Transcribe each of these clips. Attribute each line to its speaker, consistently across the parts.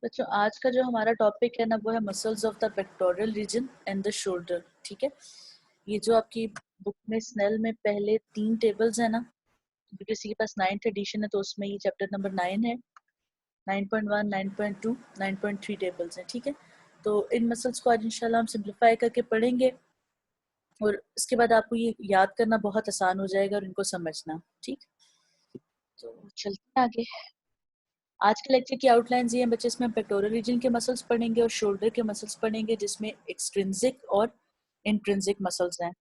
Speaker 1: बच्चों आज का जो हमारा टॉपिक है ना वो है muscles of the pectoral region and the shoulder. ठीक है, ये जो आपकी बुक में स्नेल में पहले 3 टेबल्स है ना, किसी के पास 9th एडिशन है तो उसमें ये चैप्टर नंबर 9 है। 9.1, 9.2, 9.3 टेबल्स हैं। ठीक है, तो इन मसल्स को आज इंशाल्लाह हम सिंप्लीफाई करके पढ़ेंगे और इसके बाद आपको ये याद करना बहुत आसान हो जाएगा और इनको समझना। ठीक, तो चलते हैं आगे। आज के लेक्चर की आउटलाइंस ये हैं बच्चे, इसमें पेक्टोरल रीजन के मसल्स पढ़ेंगे और शोल्डर के मसल्स पढ़ेंगे, जिसमें एक्सट्रिंसिक और इंट्रिंसिक मसल्स हैं।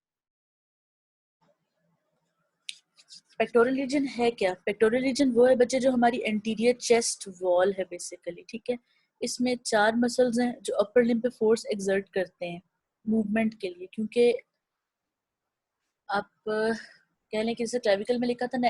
Speaker 1: पेक्टोरल रीजन है क्या? पेक्टोरल रीजन वो है बच्चे जो हमारी एंटीरियर चेस्ट वॉल है बेसिकली। ठीक है, इसमें 4 मसल्स हैं जो अपर लिम्ब पे फोर्स एक्सर्ट करते हैं मूवमेंट के लिए, क्योंकि आप कह लें कि जैसे क्लेविकल में लिखा था ना,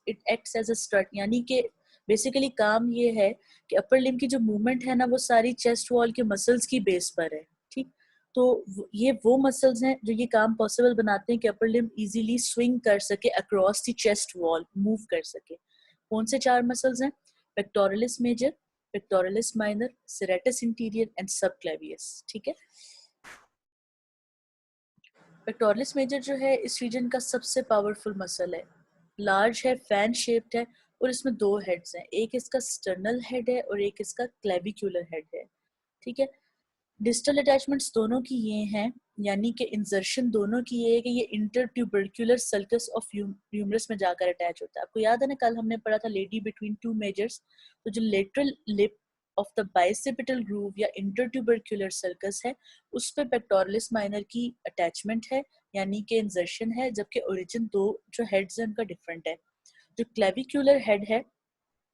Speaker 1: it acts as a strut, यानी कि बेसिकली काम ये है कि अपर लिम्ब की जो मूवमेंट है ना वो सारी चेस्ट वॉल के मसल्स की बेस पर है। ठीक, तो ये वो मसल्स हैं जो ये काम पॉसिबल बनाते हैं कि अपर लिम्ब इजीली स्विंग कर सके across the chest wall, move कर सके। कौन से 4 मसल्स हैं? Pectoralis major, pectoralis minor, serratus anterior and subclavius. ठीक है, पेक्टोरलिस मेजर जो है इस रीजन का सबसे पावरफुल मसल है, लार्ज है, फैन शेप्ड है और इसमें 2 हेड्स हैं, एक इसका स्टर्नल हेड है और एक इसका क्लेविकुलर हेड है। ठीक है, डिस्टल अटैचमेंट्स दोनों की ये हैं, यानी कि इंसर्शन दोनों की ये है कि ये इंटरट्यूबरकुलर सल्कस ऑफ ह्यूमरस में जाकर अटैच होता है। आपको याद है ना, कल हमने पढ़ा था लेडी बिटवीन 2 मेजर्स, तो जो lateral lip of the bicipital groove या इंटरट्यूबरकुलर सल्कस है उस पे पेक्टोरलिस माइनर की अटैचमेंट है, यानी कि इंसर्शन है, जबकि ओरिजिन 2 जो हेड्स हैं उनका डिफरेंट है। जो क्लेविकुलर हेड है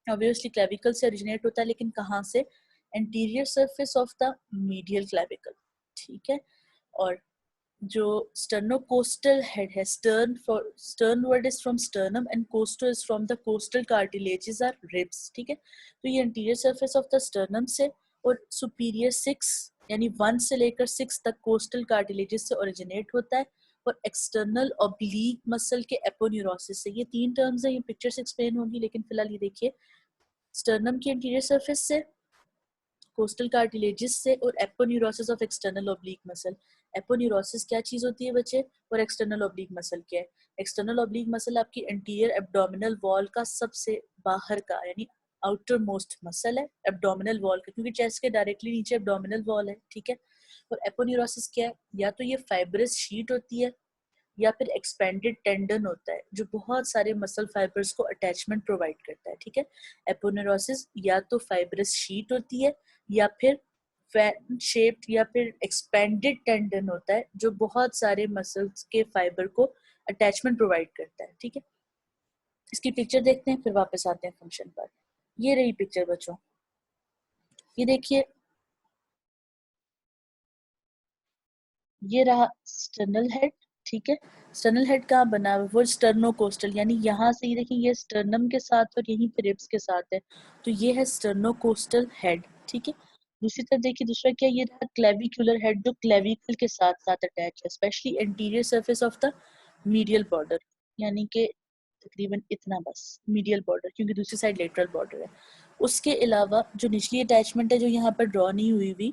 Speaker 1: ऑब्वियसली क्लेविकल से ओरिजिनेट होता है, लेकिन कहाँ से? Anterior surface of the medial clavicle. ठीक है, और जो स्टर्नोकोस्टल हेड है, stern word is from sternum and costal is from the costal cartilages or ribs. ठीक है, तो ये anterior surface of the sternum से और सुपीरियर 6 यानी 1 से लेकर 6 तक कोस्टल कार्टिलेजेस से ओरिजिनेट होता है, और एक्सटर्नल ऑब्लीक मसल के एपोन्यूरोसिस से। ये 3 टर्म्स हैं, ये पिक्चर से एक्सप्लेन होगी, लेकिन फिलहाल ये देखिए, स्टर्नम की इंटीरियर सरफेस से, कोस्टल कार्टिलेजिस से और aponeurosis of external oblique muscle. Aponeurosis क्या चीज होती है बच्चे, और एक्सटर्नल ऑब्लीक मसल क्या है? एक्सटर्नल ऑब्लीक मसल आपकी एंटीरियर एब्डोमिनल वॉल का सबसे बाहर का यानी आउटर मोस्ट मसल है एब्डोमिनल वॉल का, क्योंकि चेस्ट के डायरेक्टली नीचे एब्डोमिनल वॉल है। ठीक है, और एपोन्यूरोसिस क्या है? या तो ये फाइब्रस शीट होती है या फिर एक्सपेंडेड टेंडन होता है जो बहुत सारे मसल फाइबर्स को अटैचमेंट प्रोवाइड करता है। ठीक है, एपोनेरोसिस या तो फाइब्रस शीट होती है या फिर फैन शेप्ड या फिर एक्सपेंडेड टेंडन होता है जो बहुत सारे मसल्स के फाइबर को अटैचमेंट प्रोवाइड करता है। ठीक है, इसकी पिक्चर देखते हैं फिर वापस आते हैं फंक्शन पर। ये रही पिक्चर बच्चों, ये देखिए, ये रहा स्टर्नल हेड। ठीक है, स्टर्नल हेड कहाँ बना हुआ है? वो स्टर्नोकोस्टल, यानी यहाँ से ये देखिए, ये स्टर्नम के साथ और यहीं पे रिब्स के साथ है, तो ये है स्टर्नोकोस्टल हेड। ठीक है, दूसरी तरफ देखिए, दूसरा क्या, ये रहा क्लेविकुलर हेड जो क्लेविकल के साथ साथ अटैच है, specially anterior surface of the medial border, यानी कि तकरीबन इतना बस मीडियल बॉर्डर, क्योंकि दूसरी साइड लेटरल बॉर्डर है। उसके अलावा जो निचली अटैचमेंट है जो यहाँ पर ड्रॉ नहीं हुई हुई,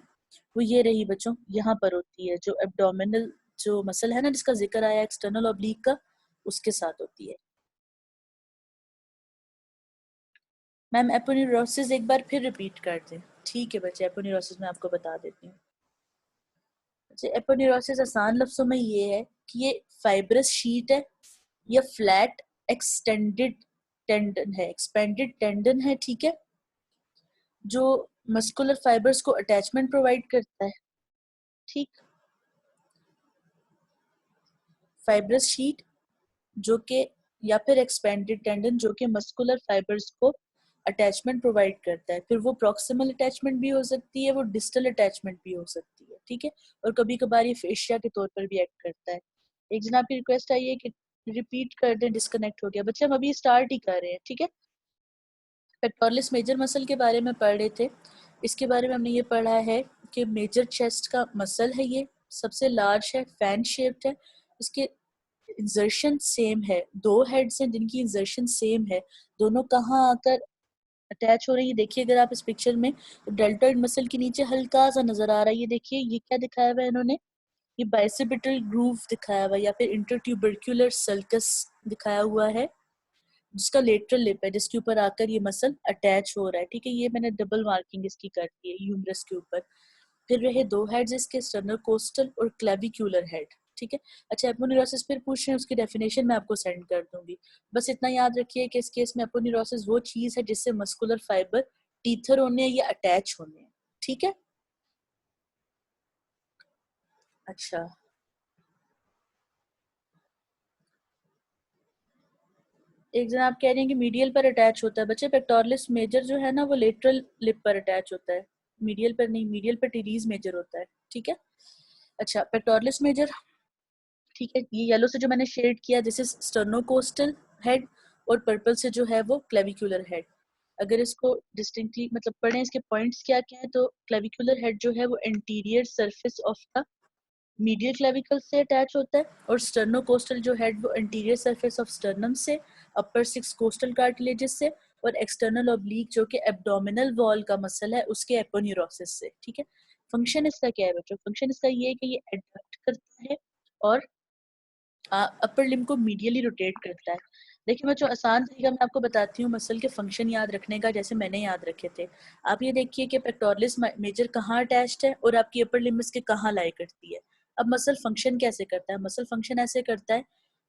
Speaker 1: वो ये रही बच्चों, यहाँ पर होती है, जो एब्डोमिनल जो मसल है ना जिसका जिक्र आया एक्सटर्नल ऑब्लिक का, उसके साथ होती है। मैम एपोन्यूरोसिस एक बार फिर रिपीट कर दें? ठीक है बच्चे, एपोन्यूरोसिस मैं आपको बता देती हूँ। बच्चे एपोन्यूरोसिस आसान लफ्जों में ये है कि ये फाइब्रस शीट है या फ्लैट एक्सटेंडेड टेंडन है, एक्सपेंडेड टेंडन है। ठीक है, जो मस्कुलर फाइबर्स को अटैचमेंट प्रोवाइड करता है। ठीक, फाइब्रस शीट जो कि, या फिर एक्सपेंडेड टेंडन जो कि मस्कुलर फाइबर्स को अटैचमेंट प्रोवाइड करता है। फिर वो प्रॉक्सिमल अटैचमेंट भी हो सकती है, वो डिस्टल अटैचमेंट भी हो सकती है। ठीक है, और कभी कभार ये फेशिया के तौर पर भी एक्ट करता है। एक जनाब की रिक्वेस्ट आई है कि रिपीट कर दें, डिस्कनेक्ट हो गया। बच्चे हम अभी स्टार्ट ही कर रहे हैं। ठीक है, पेक्टोरलिस मेजर मसल के बारे में पढ़ रहे थे। इसके बारे में हमने ये पढ़ा है कि मेजर चेस्ट का मसल है, ये सबसे लार्ज है, फैन शेप्ड है, इसके इंसर्शन सेम है, 2 हेड्स हैं जिनकी इंसर्शन सेम है, दोनों कहाँ आकर अटैच हो रही है। देखिए अगर आप इस पिक्चर में, तो डेल्टॉइड मसल के नीचे हल्का सा नजर आ रहा है, ये देखिए ये क्या दिखाया हुआ है इन्होंने, ये बाइसेपिटल ग्रूव दिखाया हुआ है या फिर इंटरट्यूबरक्युलर सल्कस दिखाया हुआ है, जिसका लेटरल लिप है, जिसके ऊपर आकर ये मसल अटैच हो रहा है। ठीक है, ये मैंने डबल मार्किंग इसकी कर दी है ह्यूमरस के ऊपर। फिर रहे दो हेड्स इसके, स्टर्नल कोस्टल और क्लेविक्यूलर हेड। ठीक है, अच्छा एपोन्यूरोसिस फिर पूछ रहे हैं, उसकी डेफिनेशन मैं आपको सेंड कर दूंगी। बस इतना याद रखिए कि इस केस में एपोन्यूरोसिस वो चीज है जिससे मस्कुलर फाइबर टीथर होने या अटैच होने हैं। ठीक है, अच्छा एक जन आप कह रहे हैं कि मीडियल पर अटैच होता है। बच्चे पेक्टोरलिस मेजर जो है ना वो लेटरल लिप पर अटैच होता है, मीडियल पर नहीं, मीडियल पर टीरीज मेजर होता है। ठीक है, अच्छा पेक्टोरलिस मेजर, ठीक है, ये येलो से जो मैंने शेड किया दिस इज स्टर्नोकोस्टल हेड, और पर्पल से जो है वो क्लेविकुलर हेड। अगर इसको डिस्टिंक्टली मतलब पढ़ें, इसके पॉइंट्स क्या क्या है, तो क्लेविकुलर हेड जो है वो interior surface of the medial clavicle से अटैच होता है, और स्टर्नोकोस्टल जो हेड वो इंटीरियर सरफेस ऑफ स्टर्नम से, अपर सिक्स कोस्टल कार्टिलेजेस से, और एक्सटर्नल ऑब्लिक जो कि एब्डोमिनल वॉल का मसल है उसके एपोन्यूरोसिस से। ठीक है, फंक्शन इसका क्या है बच्चों, फंक्शन इसका ये है कि ये एडक्ट करता है और अपर लिम्ब को मीडियली रोटेट करता है। देखिए बच्चों आसान तरीका मैं आपको बताती हूँ मसल के फंक्शन याद रखने का, जैसे मैंने याद रखे थे। आप ये देखिए कि पेक्टोरलिस मेजर कहाँ अटैच्ड है और आपकी अपर लिम्ब इसके कहाँ लाई करती है। अब मसल फंक्शन कैसे करता है, मसल फंक्शन ऐसे करता है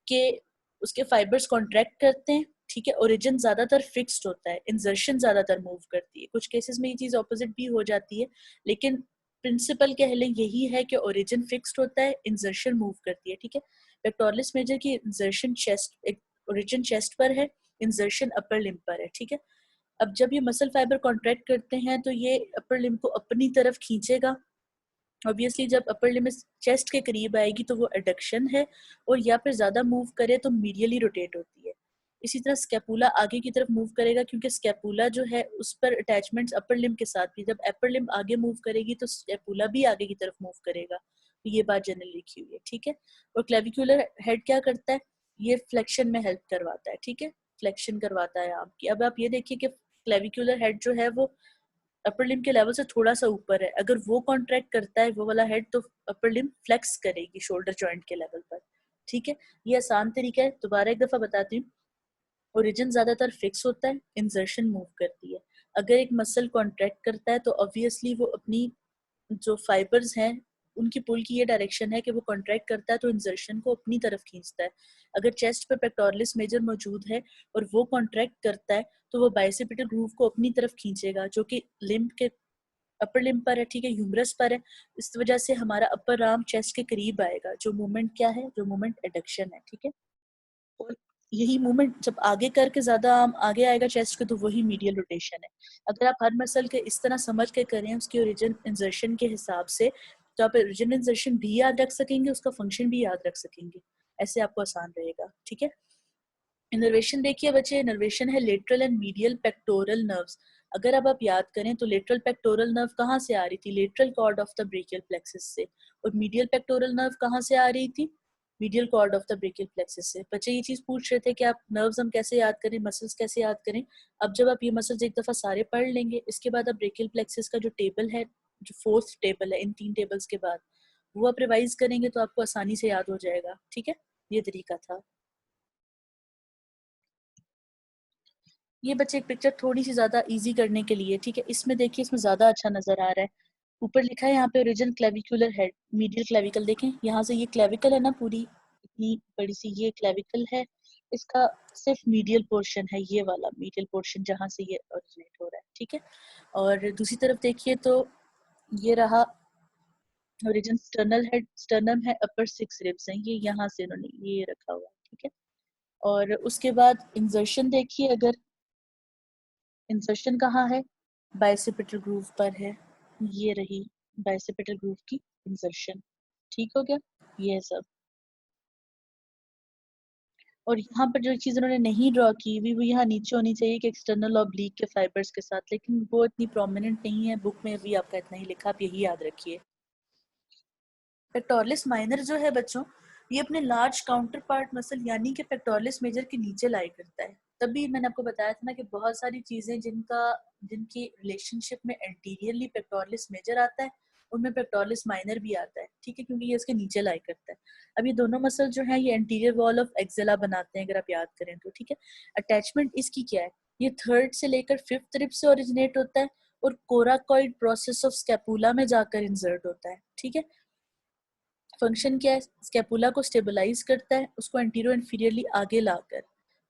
Speaker 1: कि उसके फाइबर्स कॉन्ट्रैक्ट करते हैं। ठीक है, ओरिजिन ज्यादातर फिक्स्ड होता है, इंसर्शन ज्यादातर मूव करती है। कुछ केसेस में ये चीज ऑपोजिट भी हो जाती है, लेकिन प्रिंसिपल कह लें यही है कि ओरिजिन फिक्स्ड होता है, इंसर्शन मूव करती है। ठीक है, पेक्टोरलिस मेजर की इंसर्शन चेस्ट, एक ओरिजिन चेस्ट पर है, इंसर्शन अपर लिम्ब पर है। ठीक है, अब जब ये मसल फाइबर कॉन्ट्रैक्ट करते हैं तो ये अपर लिम्ब को अपनी तरफ खींचेगा। ऑब्वियसली जब अपर लिम्ब चेस्ट के करीब आएगी तो वो एडक्शन है, और या फिर ज्यादा मूव करे तो मीडियली रोटेट होती है। इसी तरह स्कैपुला आगे की तरफ मूव करेगा, क्योंकि स्कैपुला जो है उस पर अटैचमेंट्स अपर लिम्ब के साथ भी, जब अपर लिम्ब आगे मूव करेगी तो स्कैपुला भी आगे की तरफ मूव करेगा। तो ये बात जनरल लिखी हुई है। ठीक है, और क्लेविकुलर हेड क्या करता है, ये फ्लेक्शन में हेल्प करवाता है। ठीक है, फ्लेक्शन करवाता है आपकी। अब आप ये देखिए कि क्लेविकुलर हेड जो है वो अपर लिम्ब के लेवल से थोड़ा सा ऊपर है, अगर वो कॉन्ट्रैक्ट करता है वो वाला हेड तो अपर लिम्ब फ्लेक्स करेगी शोल्डर जॉइंट के लेवल पर। ठीक है, ये आसान तरीका है, दोबारा एक दफा बताती हूँ। ओरिजिन ज्यादातर फिक्स होता है, इंसर्शन मूव करती है। अगर एक मसल कॉन्ट्रैक्ट करता है तो ऑब्वियसली वो अपनी जो फाइबर्स हैं उनकी पुल की ये डायरेक्शन है कि वो कॉन्ट्रैक्ट करता है तो इंसर्शन को अपनी तरफ खींचता है। अगर चेस्ट पे पेक्टोरलिस मेजर मौजूद है और वो कॉन्ट्रैक्ट करता है तो वो बाइसेपिटल ग्रूव को अपनी तरफ खींचेगा, जो कि लिम्ब के अपर लिम्ब पर है। ठीक है, ह्यूमरस पर है, इस वजह से हमारा अपर आर्म चेस्ट के करीब आएगा। जो मूवमेंट क्या है, जो मूवमेंट एडक्शन है। ठीक है, और यही मूवमेंट जब आगे करके ज्यादा आर्म आगे आएगा चेस्ट के तो वही मीडियल रोटेशन है। अगर आप हर मसल के इस तरह समझ के करें उसकी ओरिजिन इंसर्शन के हिसाब से, तो आप ओरिजिन इंसर्शन भी याद रख सकेंगे, उसका फंक्शन भी याद रख सकेंगे। ऐसे आपको आसान रहेगा। ठीक है, इनर्वेशन देखिए बच्चे, इनर्वेशन है lateral and medial pectoral nerves. अगर अब आप याद करें तो लेटरल पेक्टोरल नर्व कहाँ से आ रही थी, lateral cord of the brachial plexus से, और मीडियल पेक्टोरल नर्व कहाँ से आ रही थी, medial cord of the brachial plexus से। बच्चे ये चीज पूछ रहे थे कि आप नर्व्स हम कैसे याद करें, मसल्स कैसे याद करें। अब जब आप ये मसल्स एक दफा सारे पढ़ लेंगे, इसके बाद आप ब्रेकियल प्लेक्सस का जो टेबल है, जो फोर्थ टेबल है इन 3 टेबल्स के बाद, वो आप रिवाइज करेंगे तो आपको आसानी से याद हो जाएगा। ठीक है, ये तरीका था। ये बच्चे एक पिक्चर थोड़ी सी ज्यादा इजी करने के लिए, ठीक है, इसमें देखिए इसमें ज्यादा अच्छा नजर आ रहा है। ऊपर लिखा है यहाँ पे origin clavicular head, medial clavicle देखें, यहाँ से ये क्लेविकल है ना पूरी इतनी बड़ी सी ये क्लेविकल है, इसका सिर्फ मीडियल पोर्शन है, ये वाला मीडियल पोर्शन जहाँ से ये ओरिजिनेट हो रहा है। ठीक है, और दूसरी तरफ देखिए तो ये रहा ओरिजिन स्टर्नल हेड, स्टर्नम है, अपर सिक्स रिब्स हैं, ये यहाँ से इन्होंने ये रखा हुआ है। ठीक है, और उसके बाद इंसर्शन देखिए, अगर इंसर्शन कहाँ है, बाइसेपिटल ग्रूव पर है, ये रही बाइसेपिटल ग्रूव की इंसर्शन। ठीक हो गया, ये है सब। और यहाँ पर जो चीज उन्होंने नहीं ड्रॉ की हुई वो यहाँ नीचे होनी चाहिए कि एक्सटर्नल ऑब्लिक के फाइबर्स के साथ, लेकिन वो इतनी प्रोमिनेंट नहीं है बुक में, भी आपका इतना ही लिखा, आप यही याद रखिए। पेक्टोरलिस माइनर जो है बच्चों, ये अपने लार्ज काउंटर पार्ट मसल यानी कि पेक्टोरलिस मेजर के नीचे लाई करता है, तभी मैंने आपको बताया था ना कि बहुत सारी चीजें जिनकी रिलेशनशिप में एंटीरियरली पेक्टोरलिस मेजर आता है, उनमें पेक्टोरलिस माइनर भी आता है, ठीक है, क्योंकि ये इसके नीचे लाई करता है। अब ये दोनों मसल जो है ये एंटीरियर वॉल ऑफ एक्सेला बनाते हैं, अगर आप याद करें तो, ठीक है। अटैचमेंट इसकी क्या है, ये थर्ड से लेकर फिफ्थ रिब से ओरिजिनेट होता है और कोराकॉइड प्रोसेस ऑफ स्कैपुला में जाकर इंसर्ट होता है, ठीक है। फंक्शन क्या है, स्कैपुला को स्टेबलाइज करता है, उसको एंटीरो इन्फीरियरली आगे लाकर,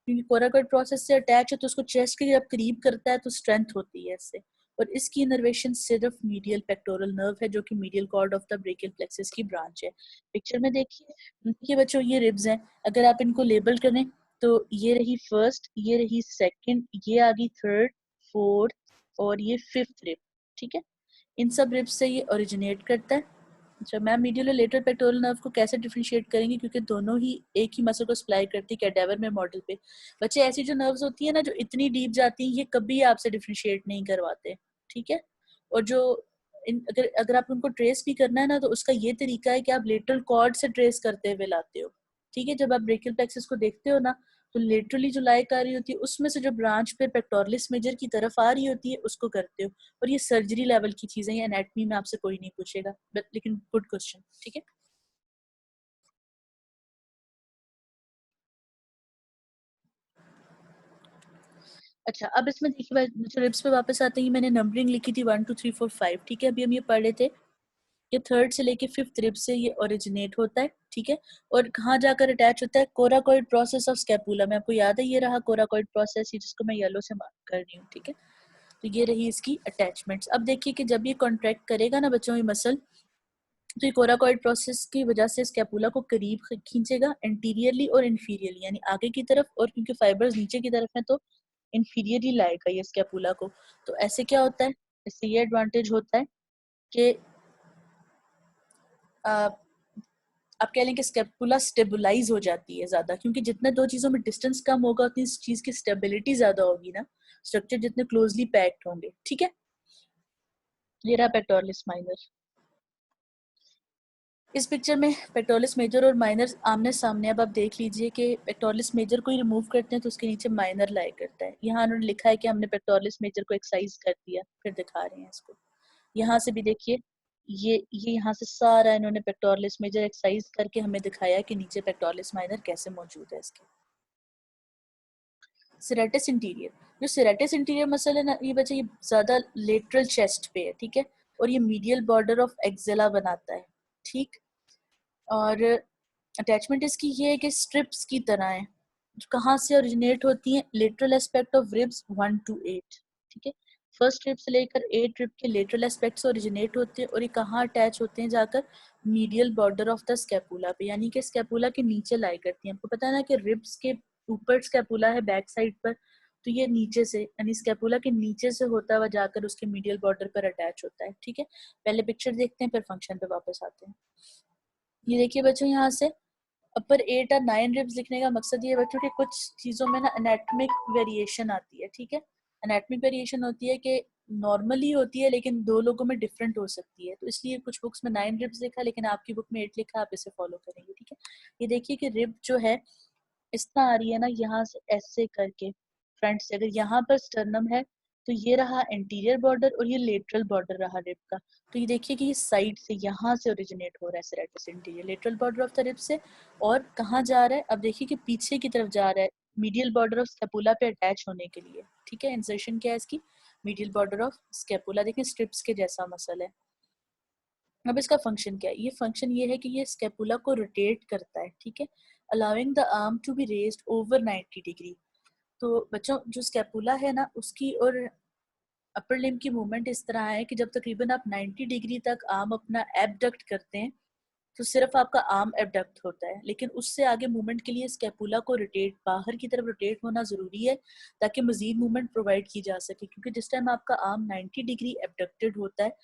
Speaker 1: क्योंकि कोराकॉइड प्रोसेस से अटैच है तो उसको चेस्ट के जब करीब करता है तो स्ट्रेंथ होती है इससे। और इसकी इनर्वेशन सिर्फ मीडियल पेक्टोरल नर्व है, जो कि medial cord of the brachial plexus की ब्रांच है। पिक्चर में देखिए बच्चों, ये रिब्स हैं, अगर आप इनको लेबल करें तो ये रही फर्स्ट, ये रही सेकंड, ये आ गई थर्ड, फोर्थ और ये फिफ्थ रिब, ठीक है। इन सब रिब्स से ये ओरिजिनेट करता है। अच्छा मैम, मीडियल और लेटरल पेक्टोरल नर्व को कैसे डिफरेंशिएट करेंगे, क्योंकि दोनों ही एक ही मसल को सप्लाई करती है कैडावर में मॉडल पे। बच्चे ऐसी जो नर्व्स होती है ना जो इतनी डीप जाती हैं, ये कभी आपसे डिफरेंशिएट नहीं करवाते, ठीक है। और जो अगर अगर आप उनको ट्रेस भी करना है ना तो उसका ये तरीका है कि आप लेटरल कॉर्ड से ट्रेस करते हुए लाते हो, ठीक है। जब आप ब्रेकियल प्लेक्सस को देखते हो ना तो लेटरली जो लाइक आ रही होती है उसमें से जो ब्रांच पे पेक्टोरलिस मेजर की तरफ आ रही होती है उसको करते हो। और ये सर्जरी लेवल की चीजें हैं, एनाटमी में आपसे कोई नहीं पूछेगा, बट लेकिन गुड क्वेश्चन, ठीक है। अच्छा अब इसमें देखिए जो रिब्स पे वापस आते हैं, मैंने नंबरिंग लिखी थी 1 2 3 4 5, ठीक है। अभी हम ये पढ़ रहे थे कि थर्ड से लेके फिफ्थ रिब से ये ओरिजिनेट होता है, ठीक है। और कहाँ जाकर अटैच होता है, कोराकॉइड प्रोसेस ऑफ स्कैपुला में। आपको याद है ये रहा कोराकॉइड प्रोसेस, जिसको मैं येलो से मार्क कर रही हूँ, ठीक है। तो ये रही इसकी अटैचमेंट्स। अब देखिए कि जब ये कॉन्ट्रैक्ट करेगा ना बच्चों, ये मसल, तो ये कोराकॉइड प्रोसेस की वजह से स्कैपुला को करीब खींचेगा एंटीरियरली और इंफीरियरली, यानी आगे की तरफ, और क्योंकि फाइबर्स नीचे की तरफ हैं तो इंफीरियरली लाएगा ये स्कैपुला को। तो ऐसे क्या होता है, इससे ये एडवांटेज होता है कि आप कह लें कि स्कैपुला स्टेबलाइज हो जाती है ज्यादा, क्योंकि जितने दो चीजों में डिस्टेंस कम होगा उतनी इस चीज की स्टेबिलिटी ज्यादा होगी ना, स्ट्रक्चर जितने क्लोजली पैक्ड होंगे, ठीक है। ये रहा पेक्टोरलिस माइनर। इस पिक्चर में पेक्टोरलिस मेजर और माइनर आमने सामने। अब आप देख लीजिए कि पेक्टोरलिस मेजर को ही रिमूव करते हैं तो उसके नीचे माइनर लाई करता है। यहाँ उन्होंने लिखा है कि हमने पेक्टोरलिस मेजर को एक्सरसाइज कर दिया, फिर दिखा रहे हैं इसको। यहाँ से भी देखिए, ये यहाँ से सारा इन्होंने पेक्टोरलिस मेजर एक्सरसाइज करके हमें दिखाया कि नीचे पेक्टोरलिस माइनर कैसे मौजूद है इसके। सेरेटस इंटीरियर, जो सेरेटस इंटीरियर मसल है ना ये बच्चे, ये ज्यादा लेटरल चेस्ट पे है, ठीक है। और ये मीडियल बॉर्डर ऑफ एक्सेला बनाता है, ठीक। और अटैचमेंट इसकी ये है कि स्ट्रिप्स की तरह है, कहाँ से ओरिजिनेट होती हैं, lateral aspect of ribs 1 to 8, ठीक है। फर्स्ट रिब से लेकर 8 रिब के लेटरल एस्पेक्ट से ओरिजिनेट होते हैं और ये कहाँ अटैच होते हैं, जाकर medial border of the scapula पे, यानी कि स्कैपुला के नीचे लाई करती हैं। आपको पता है ना कि रिब्स के ऊपर स्कैपुला है बैक साइड पर, तो ये नीचे से यानी स्कैपुला के नीचे से होता हुआ जाकर उसके मीडियल बॉर्डर पर अटैच होता है, ठीक है। पहले पिक्चर देखते हैं फिर फंक्शन पे वापस आते हैं। ये देखिए बच्चों, यहाँ से अपर 8 और 9 रिब्स लिखने का मकसद ये है बच्चों कि कुछ चीज़ों में ना एनाटॉमिक वेरिएशन आती है, ठीक है। एनाटॉमिक वेरिएशन होती है कि नॉर्मली होती है लेकिन दो लोगों में डिफरेंट हो सकती है, तो इसलिए कुछ बुक्स में 9 रिब्स लिखा लेकिन आपकी बुक में 8 लिखा, आप इसे फॉलो करेंगे, ठीक है। ये देखिए कि रिब जो है इस तरह आ रही है ना, यहाँ से ऐसे करके फ्रंट से, अगर यहाँ पर स्टर्नम है तो ये रहा एंटीरियर बॉर्डर और ये लेटरल बॉर्डर रहा रिब का। तो ये देखिए कि ये साइड से यहाँ से ओरिजिनेट हो रहा है serratus interior, lateral border of the rib से। और कहाँ जा रहा है, अब देखिए कि पीछे की तरफ जा रहा है, मीडियल बॉर्डर ऑफ स्कैपुला पे अटैच होने के लिए, ठीक है। इंसर्शन क्या है इसकी, मीडियल बॉर्डर ऑफ स्कैपुला, देखिए स्ट्रिप्स के जैसा मसल है। अब इसका फंक्शन क्या है, ये फंक्शन ये है कि ये स्कैपुला को रोटेट करता है, ठीक है, allowing the arm to be raised over 90 degree. तो बच्चों जो स्कैपुला है ना उसकी और अपर लिम्ब की मूवमेंट इस तरह है कि जब तकरीबन आप 90 डिग्री तक आर्म अपना एबडक्ट करते हैं तो सिर्फ आपका आर्म एबडक्ट होता है, लेकिन उससे आगे मूवमेंट के लिए स्कैपुला को रोटेट, बाहर की तरफ रोटेट होना जरूरी है ताकि मजीद मूवमेंट प्रोवाइड की जा सके। क्योंकि जिस टाइम आपका आर्म 90 डिग्री एबडक्टेड होता है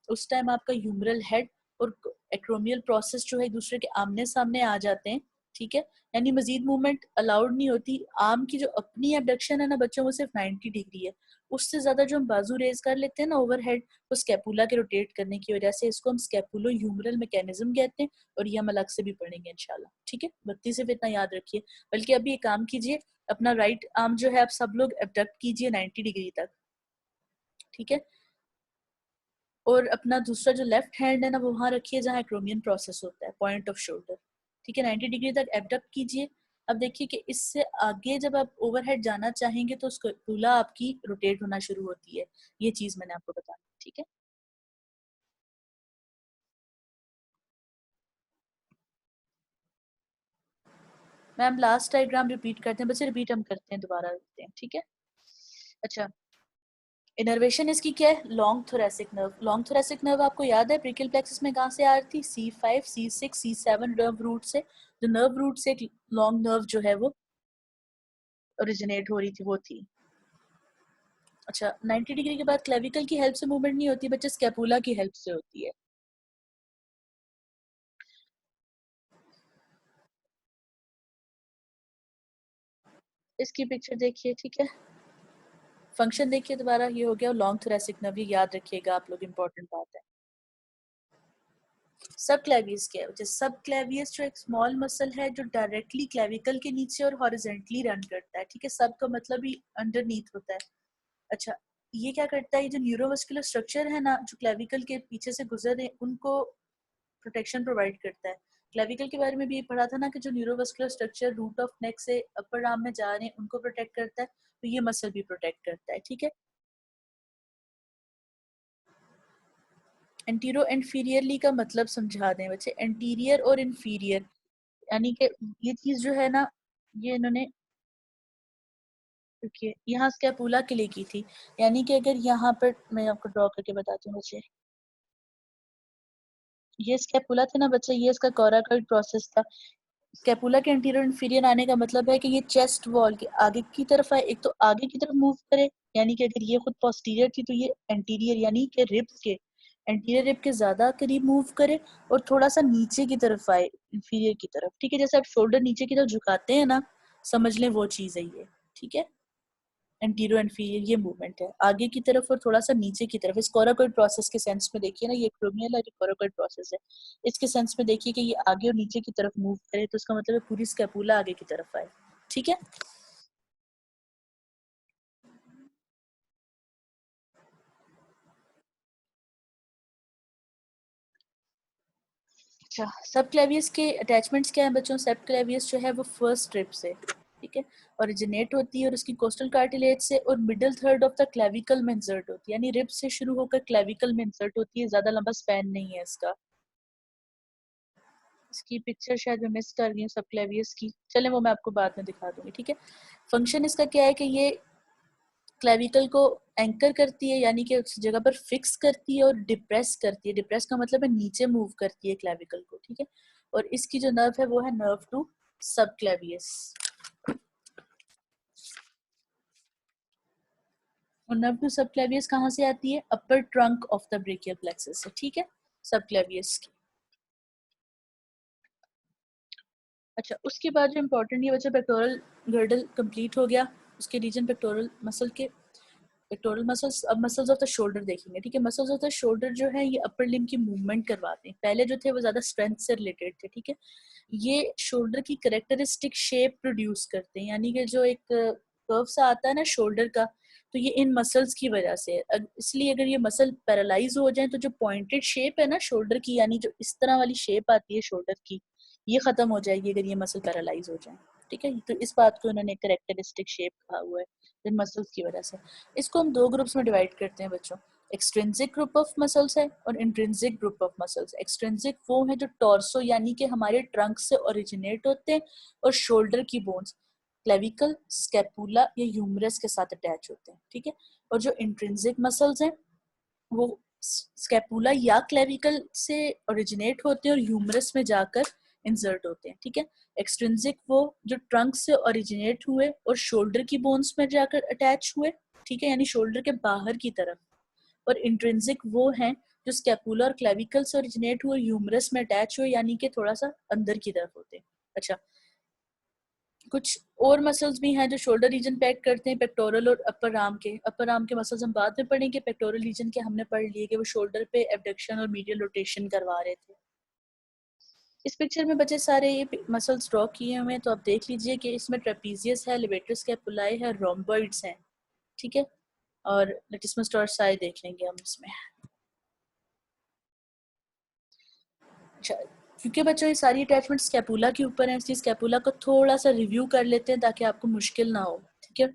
Speaker 1: उस टाइम आपका ह्यूमरल हेड और एक्रोमियल प्रोसेस जो है एक दूसरे के आमने सामने आ जाते हैं, ठीक है। यानी मजीद मूवमेंट अलाउड नहीं होती। आर्म की जो अपनी एबडक्शन है ना बच्चों, वो सिर्फ 90 डिग्री है, उससे ज्यादा जो हम बाजू रेज कर लेते हैं ना ओवरहेड, वो स्कैपुला के रोटेट करने की वजह से, इसको हम स्कैपुलो ह्यूमरल मैकेनिज्म कहते हैं और ये हम अलग से भी पढ़ेंगे इंशाल्लाह, ठीक है। बत्ती सिर्फ इतना याद रखिए। बल्कि अभी एक काम कीजिए, अपना राइट आर्म जो है आप सब लोग एबडक्ट कीजिए 90 डिग्री तक, ठीक है। और अपना दूसरा जो लेफ्ट हैंड है ना वो वहाँ रखिए जहाँ एक्रोमियन प्रोसेस होता है, पॉइंट ऑफ शोल्डर, ठीक है। 90 डिग्री तक एबडक्ट कीजिए। अब देखिए कि इससे आगे जब आप ओवरहेड जाना चाहेंगे तो स्कैपुला आपकी रोटेट होना शुरू होती है। ये चीज मैंने आपको बताया, ठीक है। मैम लास्ट डायग्राम रिपीट करते हैं, बच्चे रिपीट हम करते हैं, दोबारा करते हैं, ठीक है। अच्छा, इनर्वेशन इसकी क्या है? Long thoracic nerve. Long thoracic nerve आपको याद है ब्रेकियल प्लेक्सस में कहाँ से आ रही थी? C5, C6, C7 nerve root से। जो नर्व रूट से एक लॉन्ग नर्व जो है वो ओरिजिनेट हो रही थी, वो थी। अच्छा, 90 डिग्री के बाद क्लेविकल की हेल्प से मूवमेंट नहीं होती बच्चे, स्कैपुला की हेल्प से होती है। इसकी पिक्चर देखिए, ठीक है। फंक्शन देखिए दोबारा, ये हो गया लॉन्ग थोरेसिक नर्व, ये याद रखिएगा आप लोग, इंपॉर्टेंट बात है। सब क्लेवियस क्या है? सब क्लेवियस जो एक स्मॉल मसल है जो डायरेक्टली क्लेविकल के नीचे और हॉरिजॉन्टली रन करता है, ठीक है। सब का मतलब ही अंडरनीथ होता है। अच्छा, ये क्या करता है? ये जो न्यूरोमस्कुलर स्ट्रक्चर है ना जो क्लेविकल के पीछे से गुजर रहे उनको प्रोटेक्शन प्रोवाइड करता है। क्लेविकल के बारे में भी पढ़ा था ना कि जो neuromuscular structure root of neck से अपर आर्म में जा रहे हैं उनको प्रोटेक्ट करता है, तो ये मसल भी प्रोटेक्ट करता है, ठीक है। एंटीरो इंफीरियरली का मतलब समझा दें बच्चे। एंटीरियर और इंफीरियर यानी कि ये चीज जो है ना, ये इन्होंने देखिए यहाँ स्कैपुला के लिए की थी। यानी कि अगर यहाँ पर मैं आपको ड्रॉ करके बताती हूँ बच्चे, ये स्कैपुला थे ना बच्चे, ये इसका कोराकॉइड प्रोसेस था। स्कैपुला के एंटीरियर इंफीरियर आने का मतलब है कि ये चेस्ट वॉल के आगे की तरफ आए, एक तो आगे की तरफ मूव करे, यानी कि अगर ये खुद पोस्टीरियर थी तो ये एंटीरियर यानी कि रिब्स के एंटीरियर रिब के ज्यादा करीब मूव करे, और थोड़ा सा नीचे की तरफ आए इंफीरियर की तरफ, ठीक है। जैसे आप शोल्डर नीचे की तरफ झुकाते हैं ना, समझ लें वो चीज है ये, ठीक है। एंटीरो एंफीरियर ये मूवमेंट है, आगे की तरफ और थोड़ा सा नीचे की तरफ। इस कोराकोइड प्रोसेस के सेंस में देखिए ना, ये एक्रोमियल और कोराकोइड प्रोसेस है, इसके सेंस में देखिए कि ये आगे और नीचे की तरफ मूव करे तो उसका मतलब है पूरी स्कैपुला आगे की तरफ आए, ठीक है। अच्छा, सब क्लेवियस के अटैचमेंट्स क्या है बच्चों? सब क्लेवियस जो है वो फर्स्ट रिब से, ठीक है, ओरिजिनेट होती है और उसकी कोस्टल कार्टिलेज से, और middle third of the clavicle में इंसर्ट होती है, यानी रिब से शुरू होकर क्लेविकल में इंसर्ट होती है, ज्यादा लंबा स्पैन नहीं है इसका। इसकी पिक्चर शायद मैं मिस कर रही हूँ सब क्लेवियस की, चले वो मैं आपको बाद में दिखा दूंगी, ठीक है। फंक्शन इसका क्या है कि ये क्लेविकल को एंकर करती है, यानी कि उस जगह पर फिक्स करती है और डिप्रेस करती है। डिप्रेस का मतलब है नीचे मूव करती है क्लेविकल को, ठीक है। और इसकी जो नर्व है वो है नर्व टू सब क्लेवियस। और नर्व टू सब क्लेवियस कहाँ से आती है? अपर trunk of the brachial plexus से, ठीक है, सब क्लेवियस की। अच्छा, उसके बाद जो इम्पोर्टेंट ये बच्चा पेक्टोरल गर्डल कंप्लीट हो गया, उसके रीजन पेक्टोरल मसल के, पेक्टोरल मसल्स। अब मसल्स ऑफ द शोल्डर देखेंगे, ठीक है। मसल्स ऑफ द शोल्डर जो है ये अपर लिम्ब की मूवमेंट करवाते हैं, पहले जो थे वो ज्यादा स्ट्रेंथ से रिलेटेड थे, ठीक है। ये शोल्डर की करेक्टरिस्टिक शेप प्रोड्यूस करते हैं, यानी कि जो एक कर्व सा आता है ना शोल्डर का, तो ये इन मसल्स की वजह से इसलिए अगर ये मसल पैरालाइज हो जाए तो जो पॉइंटेड शेप है ना शोल्डर की, यानी जो इस तरह वाली शेप आती है शोल्डर की, ये खत्म हो जाएगी अगर ये मसल पैरालाइज हो जाए, ठीक है। तो इस बात को उन्होंने करेक्टरिस्टिक शेप कहा हुआ है इन मसल्स की वजह से। इसको हम दो ग्रुप्स में डिवाइड करते हैं बच्चों, एक्सट्रिंसिक ग्रुप ऑफ मसल्स है और intrinsic group of muscles. Extrinsic वो है जो टॉर्सो यानी कि हमारे ट्रंक से ओरिजिनेट होते हैं और शोल्डर की बोन्स क्लेविकल, स्कैपुला या ह्यूमरस के साथ अटैच होते हैं, ठीक है। और जो इंट्रिंसिक मसल्स हैं वो स्कैपुला या क्लेविकल से ओरिजिनेट होते हैं और ह्यूमरस में जाकर इंसर्ट होते हैं, ठीक है। एक्सट्रिंसिक वो जो ट्रंक से ओरिजिनेट हुए और शोल्डर की बोन्स में जाकर अटैच हुए, ठीक है, यानी शोल्डर के बाहर की तरफ। और इंट्रिंसिक वो हैं जो स्कैपुला और क्लेविकल से ओरिजिनेट हुए, ह्यूमरस में अटैच हुए, यानी कि थोड़ा सा अंदर की तरफ होते हैं। अच्छा, कुछ और मसल्स भी हैं जो शोल्डर रीजन पे एक्ट करते हैं, पेक्टोरल और अपर आर्म के मसल्स हम बाद में पढ़ेंगे। पेक्टोरल रीजन के हमने पढ़ लिए कि वो शोल्डर पे एबडक्शन और मीडियल रोटेशन करवा रहे थे। इस पिक्चर में बच्चे सारे ये मसल्स ड्रॉ किए हुए हैं, तो आप देख लीजिए कि इसमें ट्रेपीजियस है, लेवेटर स्कैपुलाई है, रोम्बॉइड्स हैं, ठीक है, और लेटिसमस डॉर्साई देख लेंगे हम इसमें। अच्छा, क्योंकि बच्चों ये सारी अटैचमेंट स्कैपुला के ऊपर है, इसलिए स्कैपुला को थोड़ा सा रिव्यू कर लेते हैं ताकि आपको मुश्किल ना हो, ठीक है।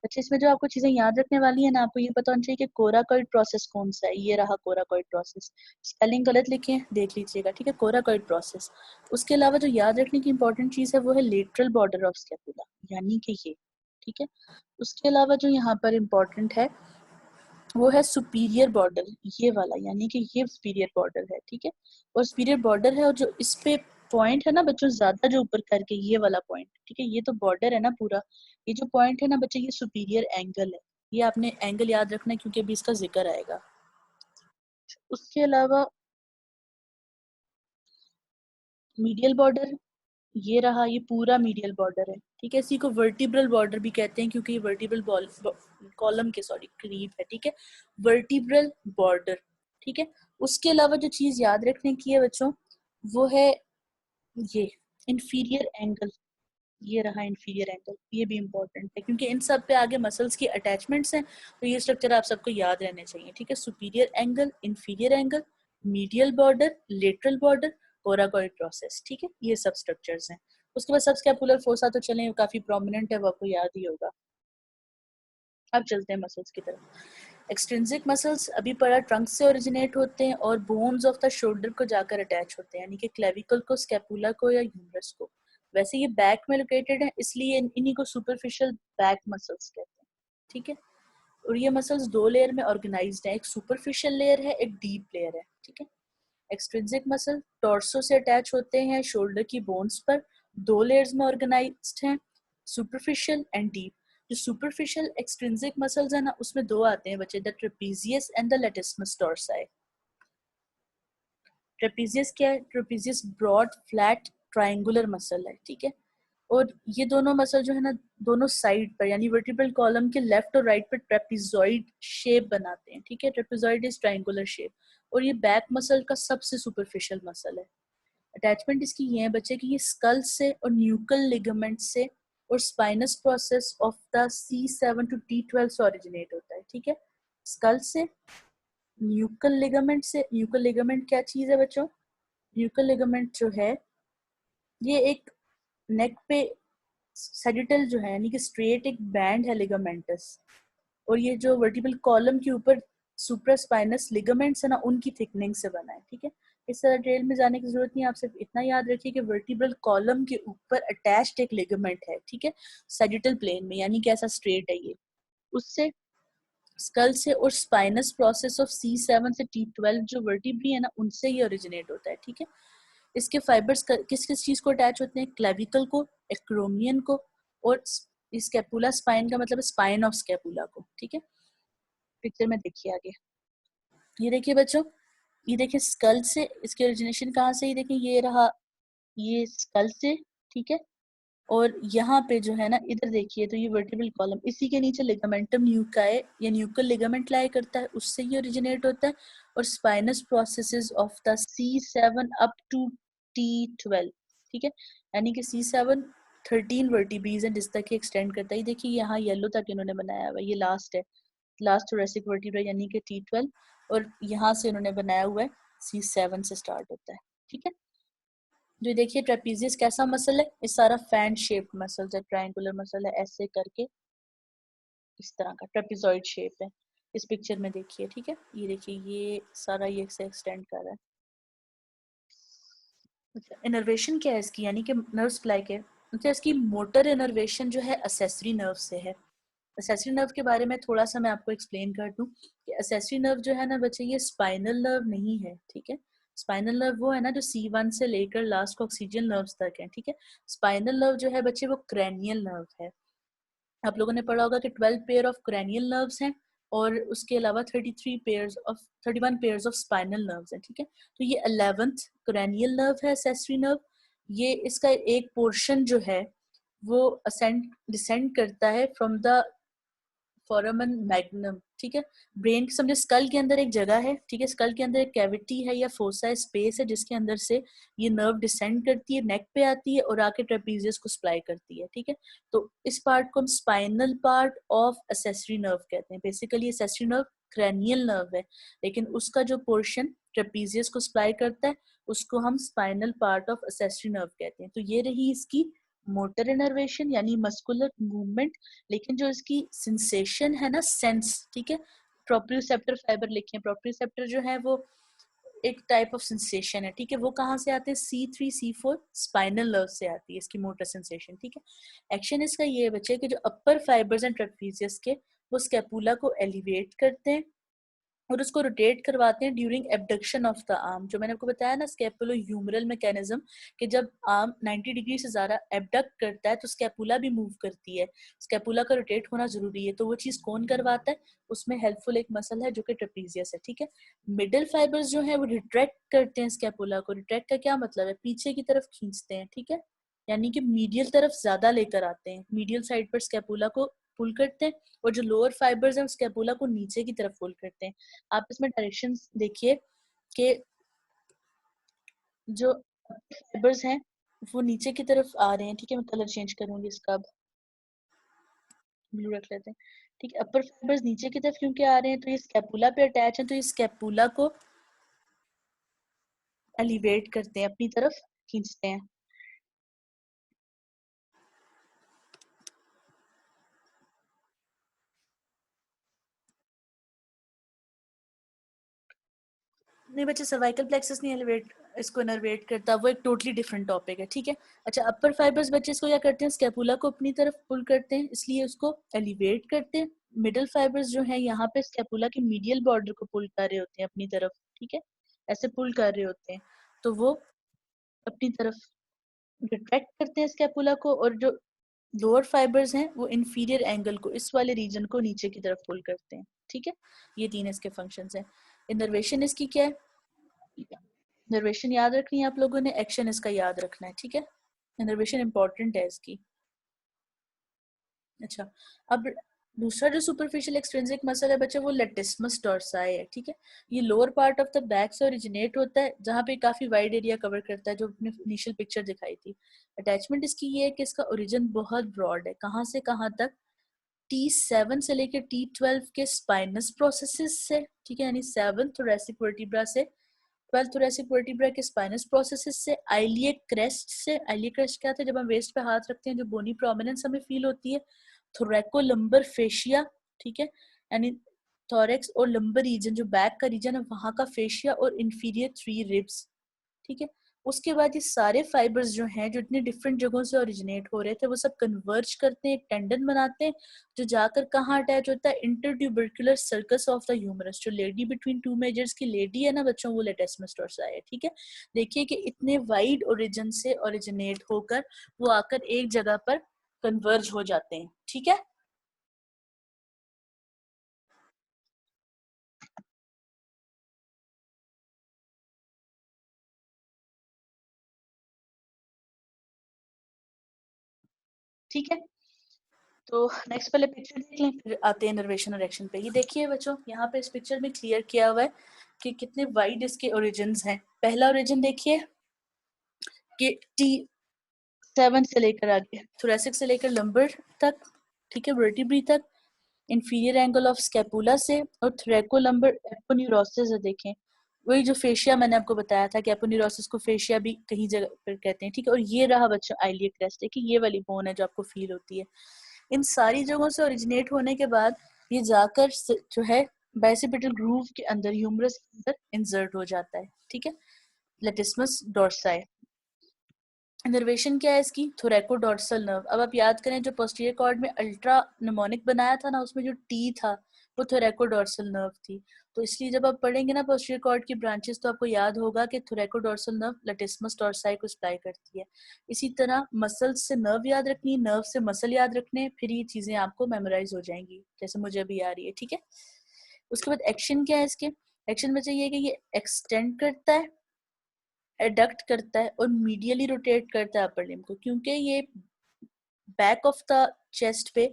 Speaker 1: अच्छा, इसमें जो आपको चीजें याद रखने वाली है ना, आपको ये पता होना चाहिए कि कोराकॉइड प्रोसेस कौन सा है। ये रहा कोराकॉइड प्रोसेस, स्पेलिंग गलत लिखे हैं, देख लीजिएगा, ठीक है, कोराकॉइड प्रोसेस। उसके अलावा जो याद रखने की इंपॉर्टेंट चीज है वो है लेटरल बॉर्डर ऑफ स्कैपुला, यानी कि ये, ठीक है। उसके अलावा जो यहाँ पर इम्पोर्टेंट है वो है सुपीरियर बॉर्डर, ये वाला, यानी कि ये सुपीरियर बॉर्डर है, ठीक है। और सुपीरियर बॉर्डर है, और जो इस पे पॉइंट है ना बच्चों, ज्यादा जो ऊपर करके ये वाला पॉइंट, ठीक है, ये तो बॉर्डर है ना पूरा, ये जो पॉइंट है ना बच्चे, ये सुपीरियर एंगल है। ये आपने एंगल याद रखना है क्योंकि अभी इसका जिक्र आएगा। उसके अलावा मीडियल बॉर्डर, ये रहा, ये पूरा मीडियल बॉर्डर है, ठीक है। इसी को वर्टिब्रल बॉर्डर भी कहते हैं क्योंकि ये वर्टिब्रल कॉलम के करीब है, ठीक है, वर्टिब्रल बॉर्डर, ठीक है। उसके अलावा जो चीज याद रखने की है बच्चों वो है ये इंफीरियर एंगल, ये रहा इंफीरियर एंगल, ये भी इंपॉर्टेंट है क्योंकि इन सब पे आगे मसल्स की अटैचमेंट्स हैं, तो ये स्ट्रक्चर आप सबको याद रहने चाहिए, ठीक है। Superior angle, inferior angle, medial border, lateral border, coracoid process, ठीक है, ये सब स्ट्रक्चर्स हैं। उसके बाद सबस्कैपुलर फोसा तो चलें, काफी प्रोमिनेंट है, वो आपको याद ही होगा। अब चलते हैं मसल्स की तरफ। एक्सट्रिंसिक मसल्स अभी पढ़ा, ट्रंक से ओरिजिनेट होते हैं और बोन्स ऑफ द शोल्डर को जाकर अटैच होते हैं, यानी कि क्लेविकल को, स्कैपुला को या ह्यूमरस को। वैसे ये बैक में लोकेटेड है, इसलिए इन्हीं को सुपरफिशियल बैक मसल्स कहते हैं, ठीक है। और ये मसल्स दो लेयर में ऑर्गेनाइज्ड है, एक सुपरफिशियल लेयर है, एक डीप लेयर है, ठीक है। एक्सट्रिंसिक मसल टॉर्सो से अटैच होते हैं शोल्डर की बोन्स पर, दो लेयर्स में ऑर्गेनाइज्ड हैं, सुपरफिशियल एंड डीप। जो सुपरफिशियल एक्सट्रिंसिक मसल्स है ना, उसमें दो आते हैं बच्चे, the trapezius and the latissimus dorsi. Trapezius क्या है? Trapezius broad flat triangular muscle है, ठीक है। और ये दोनों मसल जो है ना, दोनों साइड पर यानी वर्टिब्रल कॉलम के लेफ्ट और राइट पर ट्रेपीजॉइड शेप बनाते हैं, ठीक है। ट्रेपीजॉइड इज ट्रायंगुलर शेप, और ये बैक मसल का सबसे सुपरफिशियल मसल है। अटैचमेंट इसकी ये है बच्चे कि ये स्कल से और न्यूकल लिगामेंट से और spinous process of the C7 to T12 से ओरिजिनेट होता है, ठीक है। स्कल से, न्यूकल लिगामेंट से। न्यूकल लिगामेंट क्या चीज है बच्चों? न्यूकल लिगामेंट जो है ये एक नेक पे सेडिटल जो है, यानी कि स्ट्रेट एक बैंड है लिगामेंटस, और ये जो वर्टिब्रल कॉलम के ऊपर सुप्रास्पाइनस लिगामेंट्स है ना, उनकी थिकनिंग से बना है, ठीक है। इस तरह डिटेल में जाने की जरूरत नहीं है, आप सिर्फ इतना याद रखिए कि वर्टिब्रल कॉलम के ऊपर अटैच्ड एक लिगामेंट है, ठीक है, सेडिटल प्लेन में, यानी कि ऐसा स्ट्रेट है ये। उससे स्कल से और स्पाइनस प्रोसेस ऑफ C7 से T12 जो वर्टिब्री है ना, उनसे ही ओरिजिनेट होता है, ठीक है। इसके फाइबर्स किस किस चीज को अटैच होते हैं? क्लेविकल को, एक्रोमियन को, और स्कैपुला, स्पाइन का मतलब स्पाइन ऑफ स्कैपुला को, ठीक है। पिक्चर में देखिए आगे, ये देखिए बच्चों, ये देखिए स्कल से, इसके ओरिजिनेशन कहाँ से, ये देखिए ये रहा, ये स्कल से, ठीक है। और यहाँ पे जो है ना, इधर देखिए तो ये वर्टिब्रल कॉलम, इसी के नीचे लिगामेंटम न्यूकाई या न्यूकल लिगामेंट लाई करता है, उससे ही ओरिजिनेट होता है। और spinous processes of the C7 up to T12, ठीक है, यानी कि C7 13 वर्टिब्रीज है जिस तक एक्सटेंड करता है। देखिए यहाँ येलो तक इन्होंने बनाया हुआ है, ये लास्ट है, लास्ट थोरेसिक वर्टिब्रा यानी कि T12, और यहाँ से इन्होंने बनाया हुआ है C7 से स्टार्ट होता है, ठीक है। जो देखिए ट्रेपीजियस कैसा मसल है, ये सारा फैन शेप्ड मसल है, ट्रायंगुलर मसल है, ऐसे करके इस तरह का ट्रेपीजॉइड शेप है। इस पिक्चर में देखिए, ठीक है, ये देखिए ये सारा ये से एक्सटेंड कर रहा है। अच्छा, इनर्वेशन क्या है इसकी, यानी कि नर्व सप्लाई के, अच्छा इसकी मोटर इनर्वेशन जो है असेसरी नर्व से है। असेसरी नर्व के बारे में थोड़ा सा मैं आपको एक्सप्लेन कर दूं कि असेसरी नर्व जो है ना बच्चे, ये स्पाइनल नर्व नहीं है, ठीक है। स्पाइनल नर्व वो है ना जो C1 से लेकर लास्ट ऑक्सीजन नर्व्स तक है, ठीक है। स्पाइनल नर्व जो है बच्चे वो क्रैनियल नर्व है। आप लोगों ने पढ़ा होगा कि 12 पेयर ऑफ क्रैनियल नर्व्स हैं, और उसके अलावा 31 पेयर्स ऑफ स्पाइनल नर्व्स हैं, ठीक है। तो ये 11th क्रैनियल नर्व है, असेसरी नर्व। ये इसका एक पोर्शन जो है वो असेंड डिसेंड करता है फ्रॉम द फोरामन मैग्नम, ठीक है। ब्रेन के समझे स्कल के अंदर एक जगह है, ठीक है, स्कल के अंदर एक कैविटी है या फोसा स्पेस है जिसके अंदर से ये नर्व डिसेंड करती है, नेक पे आती है और आके ट्रेपीजियस को सप्लाई करती है, ठीक है। तो इस पार्ट को हम spinal part of accessory nerve कहते हैं। Basically accessory nerve cranial nerve है, लेकिन उसका जो पोर्शन ट्रेपीजियस को सप्लाई करता है उसको हम spinal part of accessory nerve कहते हैं। तो ये रही इसकी मोटर इनर्वेशन यानी मस्कुलर मूवमेंट। लेकिन जो इसकी सेंसेशन है ना, सेंस, ठीक है, प्रोप्रियोसेप्टर फाइबर लिखे हैं। प्रोप्रियोसेप्टर जो है वो एक टाइप ऑफ सेंसेशन है, ठीक है। वो कहाँ से आते हैं? C3 C4 स्पाइनल नर्व से आती है इसकी मोटर सेंसेशन, ठीक है। एक्शन इसका ये है बच्चे कि जो अपर फाइबर्स एंड ट्रेपीजियस के वो स्कैपुला को एलिवेट करते हैं और उसको रोटेट करवाते हैं during abduction of the arm. जो मैंने आपको बताया ना स्कैपुलो ह्यूमरल मैकेनिज्म, कि जब आर्म 90 डिग्री से ज़्यादा एबडक्ट करता है तो स्कैपुला भी मूव करती है। स्कैपुला का रोटेट होना जरूरी है, तो वो चीज़ कौन करवाता है? उसमें हेल्पफुल एक मसल है जो कि ट्रेपीजियस है, ठीक है। मिडल फाइबर्स जो है वो रिट्रैक्ट करते हैं स्कैपुला को। रिट्रैक्ट का क्या मतलब है? पीछे की तरफ खींचते हैं, ठीक है, यानी कि मीडियल तरफ ज्यादा लेकर आते हैं। मीडियल साइड पर स्कैपुला को पुल करते हैं और जो लोअर फाइबर्स है स्कैपुला को नीचे की तरफ पुल करते हैं। आप इसमें डायरेक्शंस देखिए कि जो फाइबर्स हैं वो नीचे की तरफ आ रहे हैं, ठीक है। मैं कलर चेंज करूंगी इसका, अब ब्लू रख लेते हैं, ठीक है। अपर फाइबर्स नीचे की तरफ क्योंकि आ रहे हैं? तो ये स्कैपुला पे अटैच है, तो ये स्कैपुला को एलिवेट करते हैं, अपनी तरफ खींचते हैं। नहीं बच्चे, सर्वाइकल प्लेक्सस नहीं एलिवेट इसको इनर्वेट करता, वो एक टोटली डिफरेंट टॉपिक है, ठीक है। अच्छा, अपर फाइबर्स बच्चे इसको क्या करते हैं? स्कैपुला को अपनी तरफ पुल करते हैं, इसलिए उसको एलिवेट करते हैं। मिडल फाइबर्स जो है यहाँ पे स्कैपुला के मीडियल बॉर्डर को पुल कर रहे होते हैं अपनी तरफ, ठीक है, ऐसे पुल कर रहे होते हैं। तो वो अपनी तरफ रिट्रैक्ट करते हैं स्कैपुला को, और जो लोअर फाइबर्स हैं वो इंफीरियर एंगल को, इस वाले रीजन को नीचे की तरफ पुल करते हैं, ठीक है। ये तीन इसके फंक्शंस हैं। इनर्वेशन इसकी क्या है? इनर्वेशन याद रखनी है आप लोगों ने, एक्शन इसका याद रखना है, ठीक है। इनर्वेशन इंपॉर्टेंट है इसकी। अच्छा, अब दूसरा जो सुपरफिशियल एक्सट्रिंसिक मसल है बच्चे वो लेटिस्मस डोर्साई है, ठीक है। ये lower part of the back से ओरिजिनेट होता है, जहाँ पे काफी वाइड एरिया कवर करता है, जो अपने इनिशियल पिक्चर दिखाई थी। अटैचमेंट इसकी ये है कि इसका ओरिजिन बहुत ब्रॉड है, कहाँ से कहाँ तक? T7 से लेकर T12 के स्पाइनस प्रोसेसेस से, ठीक है, यानी 7 थोरेसिक वर्टिब्रा से 12 थोरेसिक वर्टिब्रा के स्पाइनस प्रोसेसेस से, आइलियक क्रेस्ट से। आइलियक क्रेस्ट क्या था? जब हम वेस्ट पे हाथ रखते हैं जो बोनी प्रोमिनेंस हमें फील होती है। थोरैकोलंबर फेशिया, ठीक है, यानी थोरेक्स और लंबर रीजन जो बैक का रीजन है वहां का फेशिया, और इंफीरियर 3 रिब्स, ठीक है। उसके बाद ये सारे फाइबर्स जो हैं जो इतने डिफरेंट जगहों से ओरिजिनेट हो रहे थे वो सब कन्वर्ज करते हैं, एक टेंडन बनाते हैं, जो जाकर कहाँ अटैच होता है? इंटरट्यूबरकुलर सर्कस ऑफ द ह्यूमरस। जो लेडी बिटवीन टू मेजर्स की लेडी है ना बच्चों, वो लेटेस्मस डोर्साई है, ठीक है। देखिए कि इतने वाइड ओरिजिन से ओरिजिनेट होकर वो आकर एक जगह पर कन्वर्ज हो जाते हैं, ठीक है। ठीक है, तो नेक्स्ट पहले पिक्चर देख लें, फिर आते हैं इनर्वेशन और एक्शन पे। ये देखिए बच्चों, यहाँ पे इस पिक्चर में क्लियर किया हुआ है कि कितने वाइड इसके ओरिजिन्स हैं। पहला ओरिजिन देखिए कि T7 से लेकर आगे थोरेसिक से लेकर लंबर तक, ठीक है, वर्टिब्री तक, इंफीरियर एंगल ऑफ स्कैपुला से, और थ्रेकोलंबर एपोन्यूरोसिस है। देखें वही जो फेशिया मैंने आपको बताया था कि एपोन्यूरोसिस को फेशिया भी कहीं जगह पर कहते हैं, ठीक है। और ये रहा बच्चों आइलियक क्रेस्ट, देखिए ये वाली बोन है जो आपको फील होती है। इन सारी जगहों से ओरिजिनेट होने के बाद ये जाकर जो है बाइसेपिटल ग्रूव के अंदर, ह्यूमरस के अंदर इंसर्ट हो जाता है, ठीक है। लेटिस्मस डोर्साई। इनर्वेशन क्या है इसकी? Thoracodorsal nerve. अब आप याद करें जो पोस्टीरियर कॉर्ड में अल्ट्रा निमोनिक बनाया था ना, उसमें जो टी था वो थोरैकोडोर्सल नर्व थी। तो इसलिए जब आप पढ़ेंगे ना पोस्टीरियर कॉर्ड की ब्रांचेस तो आपको याद होगा कि थोरैकोडोर्सल नर्व लेटिस्मस डोर्साई को सप्लाई करती है। इसी तरह मसल्स से नर्व याद रखनी है, नर्व से मसल याद रखने, फिर ये चीजें आपको मेमोराइज हो जाएंगी जैसे मुझे अभी आ रही है, ठीक है। उसके बाद एक्शन क्या है इसके? एक्शन में चाहिए कि ये एक्सटेंड करता है, एडक्ट करता है और मीडियली रोटेट करता है अपर लिम्ब को, क्योंकि ये बैक ऑफ द चेस्ट पे,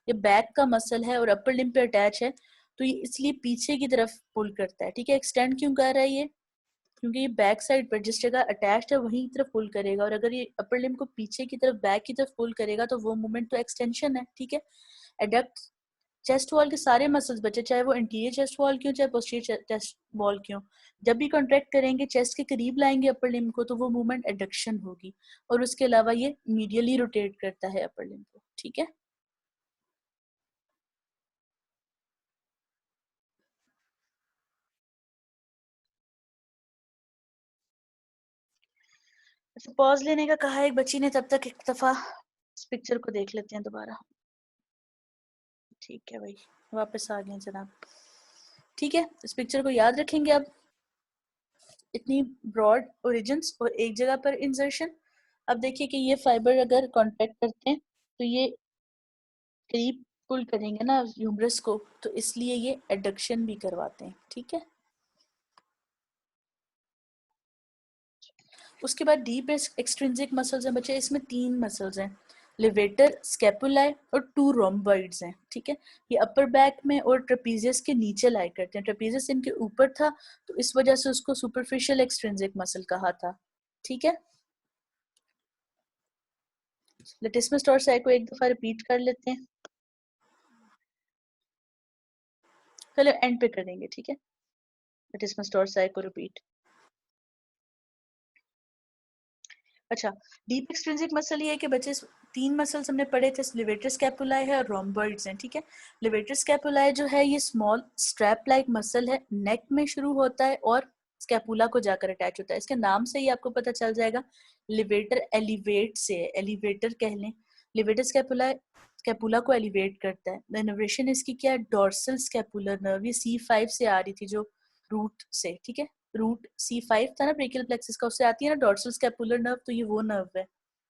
Speaker 1: ये बैक का मसल है और अपर लिम्ब पे अटैच है, तो ये इसलिए पीछे की तरफ पुल करता है, ठीक है। एक्सटेंड क्यों कर रहा है ये, क्योंकि ये बैक साइड पर जिस जगह अटैच्ड है वहीं की तरफ पुल करेगा, और अगर ये अपर लिम्ब को पीछे की तरफ, बैक की तरफ पुल करेगा तो वो मूवमेंट तो एक्सटेंशन है, ठीक है। एडक्ट चेस्ट वॉल के सारे मसल्स बचे, चाहे वो एंटीरियर चेस्ट वॉल क्यों, चाहे पोस्टीरियर चेस्ट वॉल क्यों, जब भी कॉन्ट्रैक्ट करेंगे, चेस्ट के करीब लाएंगे अपर लिम्ब को, तो वो मूवमेंट एडक्शन होगी। और उसके अलावा ये मीडियली रोटेट करता है अपर लिम्ब को, ठीक है। अच्छा, पॉज लेने का कहा एक बच्ची ने, तब तक एक दफा इस पिक्चर को देख लेते हैं दोबारा। ठीक है भाई, वापस आ गए जनाब। ठीक है, इस पिक्चर को याद रखेंगे अब। इतनी ब्रॉड ओरिजिन्स और एक जगह पर इंसर्शन। अब देखिए कि ये फाइबर अगर कॉन्ट्रैक्ट करते हैं तो ये करीब पुल करेंगे ना ह्यूमरस को, तो इसलिए ये एडक्शन भी करवाते हैं, ठीक है। उसके बाद डीप एक्सट्रिंसिक मसल्स हैं बच्चे, इसमें 3 मसल्स हैं, लिवेटर, स्कैपुलाई और 2 रोम्बॉइड्स हैं, ठीक है। ये अपर बैक में और ट्रेपीजियस के नीचे लाई करते हैं, ट्रेपीजियस इनके ऊपर था तो इस वजह से उसको सुपरफिशियल एक्सट्रिंसिक मसल कहा था, ठीक है। लेटिसमस टॉर्साई को एक दफा रिपीट कर लेते हैं, चलो एंड पे करेंगे, ठीक है। लेटिसमस टॉर्साई को रिपीट। अच्छा, डीप एक्सट्रिंसिक मसल ये है कि बच्चे 3 मसल्स हमने पढ़े थे, लिवेटर स्कैपुलाई है और रोम्बॉइड्स हैं, ठीक है। लिवेटर स्कैपुलाई जो है ये स्मॉल स्ट्रैप लाइक मसल है, नेक में शुरू होता है और स्कैपुला को जाकर अटैच होता है। इसके नाम से ही आपको पता चल जाएगा, लिवेटर एलिवेट से है, एलिवेटर कह लें। लिवेटर स्कैपुलाई स्कैपुला को एलिवेट करता है। इनर्वेशन इसकी क्या है, डोर्सल स्कैपुलर नर्व, ये C5 से आ रही थी जो रूट से, ठीक है। रूट C5 था ना ब्रेकियल प्लेक्सिस का, उससे आती है ना डॉर्सल स्कैपुलर नर्व, तो ये वो नर्व है,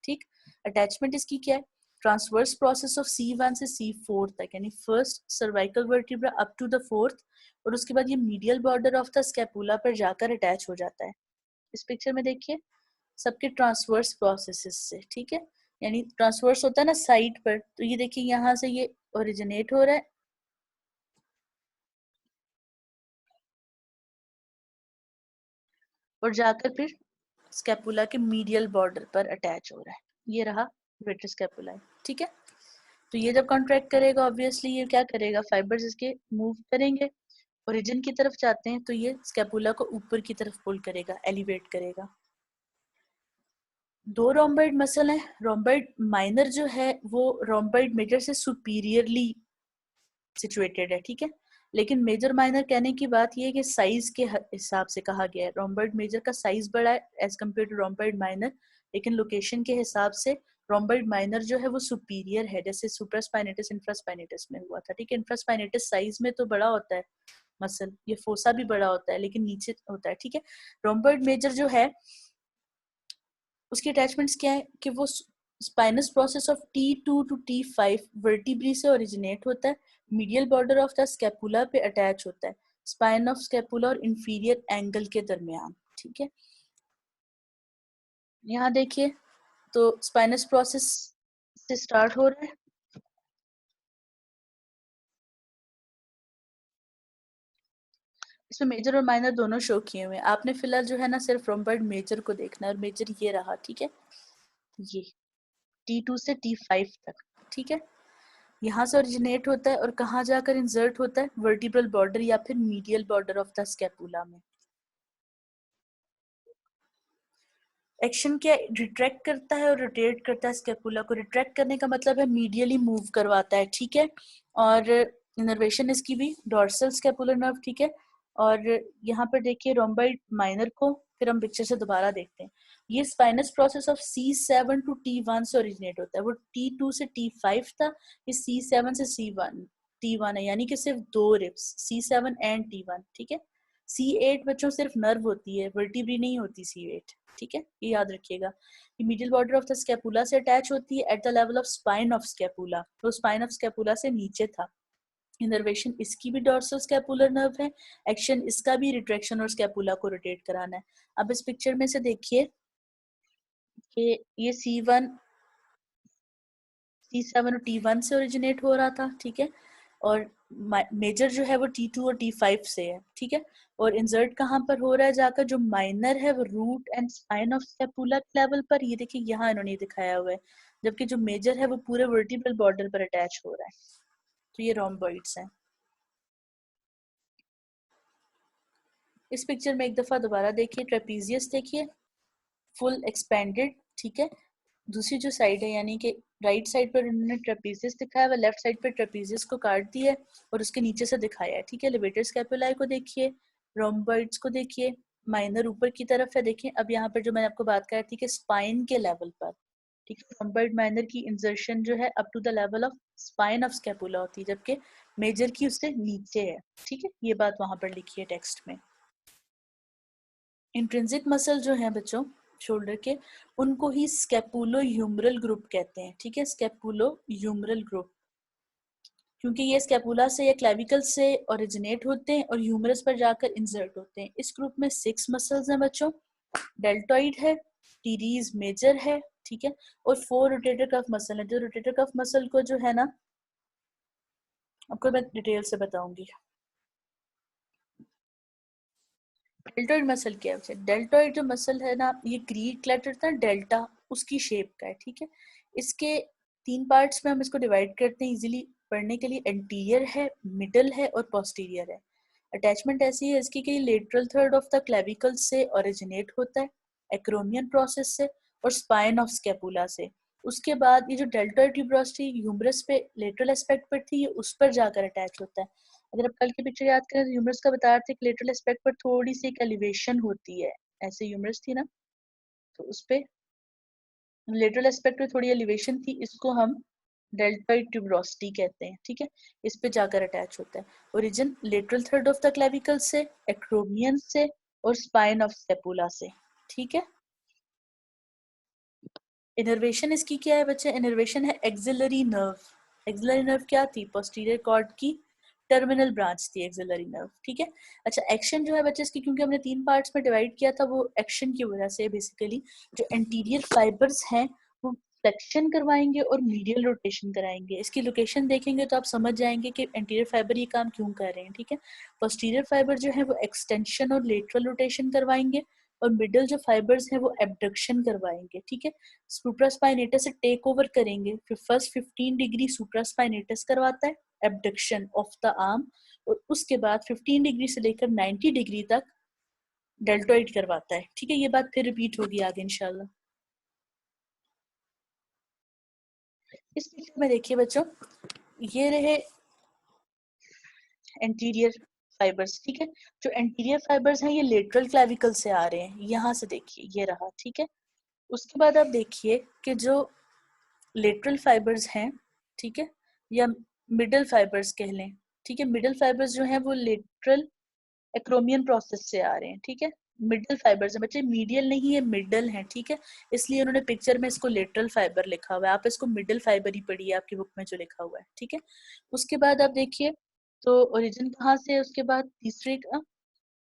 Speaker 1: ठीक। अटैचमेंट इसकी क्या है, ट्रांसवर्स प्रोसेस ऑफ C1 से C4 तक, यानी first cervical vertebra up to the fourth, और उसके बाद ये medial border of the scapula पर जाकर अटैच हो जाता है। इस पिक्चर में देखिए सबके ट्रांसवर्स प्रोसेसेस से, ठीक है। यानी ट्रांसवर्स होता है ना साइड पर, तो ये देखिए यहाँ से ये ओरिजिनेट हो रहा है और जाकर फिर स्कैपुला के मीडियल बॉर्डर पर अटैच हो रहा है। ये रहा वेटर स्कैपुला, ठीक है। तो ये जब कॉन्ट्रैक्ट करेगा ऑब्वियसली ये क्या करेगा, फाइबर्स इसके मूव करेंगे, ओरिजिन की तरफ जाते हैं, तो ये स्कैपुला को ऊपर की तरफ पुल करेगा, एलिवेट करेगा। 2 रोम्बॉइड मसल है, रोम्बॉइड माइनर जो है वो रोम्बॉइड मेजर से सुपीरियरली सिचुएटेड है, ठीक है। लेकिन मेजर माइनर कहने की बात यह है कि साइज के हिसाब से कहा गया है, रोम्बॉइड मेजर का साइज बड़ा है as compare to rhomboid minor, लेकिन लोकेशन के हिसाब से रोम्बॉइड माइनर जो है वो सुपीरियर है, जैसे सुप्रास्पाइनेटिस इंफ्रास्पाइनेटिस में हुआ था, ठीक है। इंफ्रास्पाइनेटिस साइज में तो बड़ा होता है मसल, ये फोसा भी बड़ा होता है लेकिन नीचे होता है, ठीक है। रोम्बॉइड मेजर जो है उसकी अटैचमेंट्स क्या है कि वो spinous process of T2 to T5 vertebrae से ओरिजिनेट होता है, medial border of the scapula पे अटैच होता है, स्पाइन ऑफ स्कैपुला और इंफीरियर एंगल के दरमियान, ठीक है। यहाँ देखिए तो स्पाइनस प्रोसेस से स्टार्ट हो रहा है, इसमें मेजर और माइनर दोनों शो किए हुए हैं। आपने फिलहाल जो है ना सिर्फ रोम्बॉइड मेजर को देखना है, और मेजर ये रहा, ठीक है। ये T2 से T5 तक, ठीक है। यहाँ से ओरिजिनेट होता है और कहाँ जाकर इंसर्ट होता है, वर्टिब्रल बॉर्डर या फिर medial border of the scapula में। एक्शन क्या, रिट्रैक्ट करता है और रोटेट करता है स्कैपुला को। रिट्रैक्ट करने का मतलब है मीडियली मूव करवाता है, ठीक है। और इनर्वेशन इसकी भी डॉर्सल स्कैपुलर नर्व, ठीक है। और यहाँ पर देखिए रोम्बॉइड माइनर को फिर हम पिक्चर से दोबारा देखते हैं। ये spinous process of C7 to T1 से ओरिजिनेट होता है, वो T2 से T5 था, ये C7 से C1 T1 है, यानी कि सिर्फ 2 रिब्स, C7 एंड T1, ठीक है। C8 बच्चों सिर्फ नर्व होती है, वर्टिब्री नहीं होती C8, ठीक है, ये याद रखिएगा। ये middle border of the scapula से अटैच होती है at the level of spine of scapula, तो स्पाइन ऑफ स्कैपुला से नीचे था। इनर्वेशन इसकी भी डॉर्सल स्कैपुलर नर्व है, एक्शन इसका भी रिट्रैक्शन और स्कैपुला को रोटेट कराना है। अब इस पिक्चर में से देखिए कि ये C1 T7 और T1 से ओरिजिनेट हो रहा था, ठीक है, और मेजर जो है वो T2 और T5 से है, ठीक है, और इंसर्ट कहाँ पर हो रहा है जाकर, जो माइनर है वो root and spine of scapula level पर, ये देखिए यहाँ इन्होंने दिखाया हुआ है, जबकि जो मेजर है वो पूरे वर्टिब्रल बॉर्डर पर अटैच हो रहा है। तो ये रोम्बॉइड्स हैं। इस पिक्चर में एक दफा दोबारा देखिए, ट्रेपीजियस देखिए फुल एक्सपेंडेड, ठीक है, दूसरी जो साइड है यानी कि राइट साइड पर उन्होंने ट्रेपीजियस दिखाया हुआ, लेफ्ट साइड पर ट्रेपीजियस को काट दिया है और उसके नीचे से दिखाया है, ठीक है। एलिवेटर स्कैपुलाई को देखिए, रोम्बॉइड्स को देखिए, माइनर ऊपर की तरफ है, देखिए अब यहाँ पर जो मैंने आपको बात कही थी कि स्पाइन के लेवल पर, ठीक है, रोम्बॉइड माइनर की इंसर्शन जो है up to the level of spine of scapula होती है, जबकि मेजर की उससे नीचे है, ठीक है, ये बात वहां पर लिखी है टेक्स्ट में। इंट्रिंसिक मसल जो है बच्चों शोल्डर के, उनको ही स्कैपुलो ह्यूमरल ग्रुप कहते हैं, ठीक है, स्कैपुलो ह्यूमरल ग्रुप, क्योंकि ये स्कैपुला से या क्लेविकल से ओरिजिनेट होते हैं और ह्यूमरस पर जाकर इंसर्ट होते हैं। इस ग्रुप में 6 मसल्स हैं बच्चों, डेल्टॉइड है, टीरीज मेजर है, ठीक है, और 4 रोटेटर कफ मसल है। जो रोटेटर कफ मसल को जो है ना, आपको मैं डिटेल से बताऊंगी। डेल्टॉइड मसल क्या है? डेल्टॉइड जो मसल है ना, ये ग्रीक लेटर था डेल्टा, उसकी शेप का है, ठीक है। इसके 3 पार्ट्स में हम इसको डिवाइड करते हैं इजीली पढ़ने के लिए, एंटीरियर है, मिडल है और पोस्टीरियर है। अटैचमेंट ऐसी है इसकी कि lateral third of the clavicle से ओरिजिनेट होता है, एक्रोमियन प्रोसेस से और स्पाइन ऑफ स्कैपुला से। उसके बाद ये जो डेल्टॉइड ट्यूबरोसिटी ह्यूमरस पे लेटरल एस्पेक्ट पर थी, ये उस पर जाकर अटैच होता है। अगर आप कल की पिक्चर याद करें तो ह्यूमरस का बता रहे थे कि लेटरल एस्पेक्ट पर थोड़ी सी एक एलिवेशन होती है, ऐसे ह्यूमरस थी ना, तो उस पे लेटरल एस्पेक्ट पर थोड़ी एलिवेशन थी, इसको हम डेल्टॉइड ट्यूबरोसिटी कहते हैं, ठीक है। इस पे जाकर अटैच होता है। Origin lateral third of the clavicle से, एक्रोमियन से और स्पाइन ऑफ स्कैपुला से, ठीक है। इनर्वेशन इसकी क्या है बच्चे? इनर्वेशन है एक्सिलरी नर्व। एक्सिलरी नर्व क्या थी? पोस्टीरियर कॉर्ड की टर्मिनल ब्रांच थी एक्सिलरी नर्व, ठीक है। अच्छा, एक्शन जो है बच्चे इसकी, क्योंकि हमने 3 पार्ट्स में डिवाइड किया था, वो एक्शन की वजह से बेसिकली जो एंटीरियर फाइबर्स हैं वो फ्लेक्शन करवाएंगे और मीडियल रोटेशन कराएंगे। इसकी लोकेशन देखेंगे तो आप समझ जाएंगे कि एंटीरियर फाइबर ये काम क्यों कर रहे हैं, ठीक है। पोस्टीरियर फाइबर जो है वो एक्सटेंशन और लेटरल रोटेशन करवाएंगे और मिडल जो फाइबर्स हैं वो एबडक्शन करवाएंगे, ठीक है। सुप्रास्पाइनेटस से टेक ओवर करेंगे, फिर फर्स्ट 15 डिग्री सुप्रास्पाइनेटस करवाता है, एबडक्शन ऑफ द आर्म, और उसके बाद 15 डिग्री से लेकर 90 डिग्री तक डेल्टोइड करवाता है, ठीक है। ये बात फिर रिपीट होगी आगे इंशाल्लाह। इस पिक्चर में देखिए बच्चों, ये रहे एंटीरियर फाइबर्स, ठीक है। जो एंटीरियर फाइबर्स हैं ये लेटरल क्लेविकल से आ रहे हैं, यहाँ से देखिए ये रहा, ठीक है। उसके बाद आप देखिए कि जो लेटरल फाइबर्स हैं, ठीक है, या मिडल फाइबर्स कह लें, ठीक है, मिडल फाइबर्स जो हैं वो लेटरल एक्रोमियन प्रोसेस से आ रहे हैं, ठीक है। मिडल फाइबर्स है बच्चे, मीडियल नहीं है, मिडल है, ठीक है, इसलिए उन्होंने पिक्चर में इसको लेटरल फाइबर लिखा हुआ है, आप इसको मिडल फाइबर ही पढ़िए आपकी बुक में जो लिखा हुआ है, ठीक है। उसके बाद आप देखिए तो ओरिजिन कहाँ से है, उसके बाद तीसरे का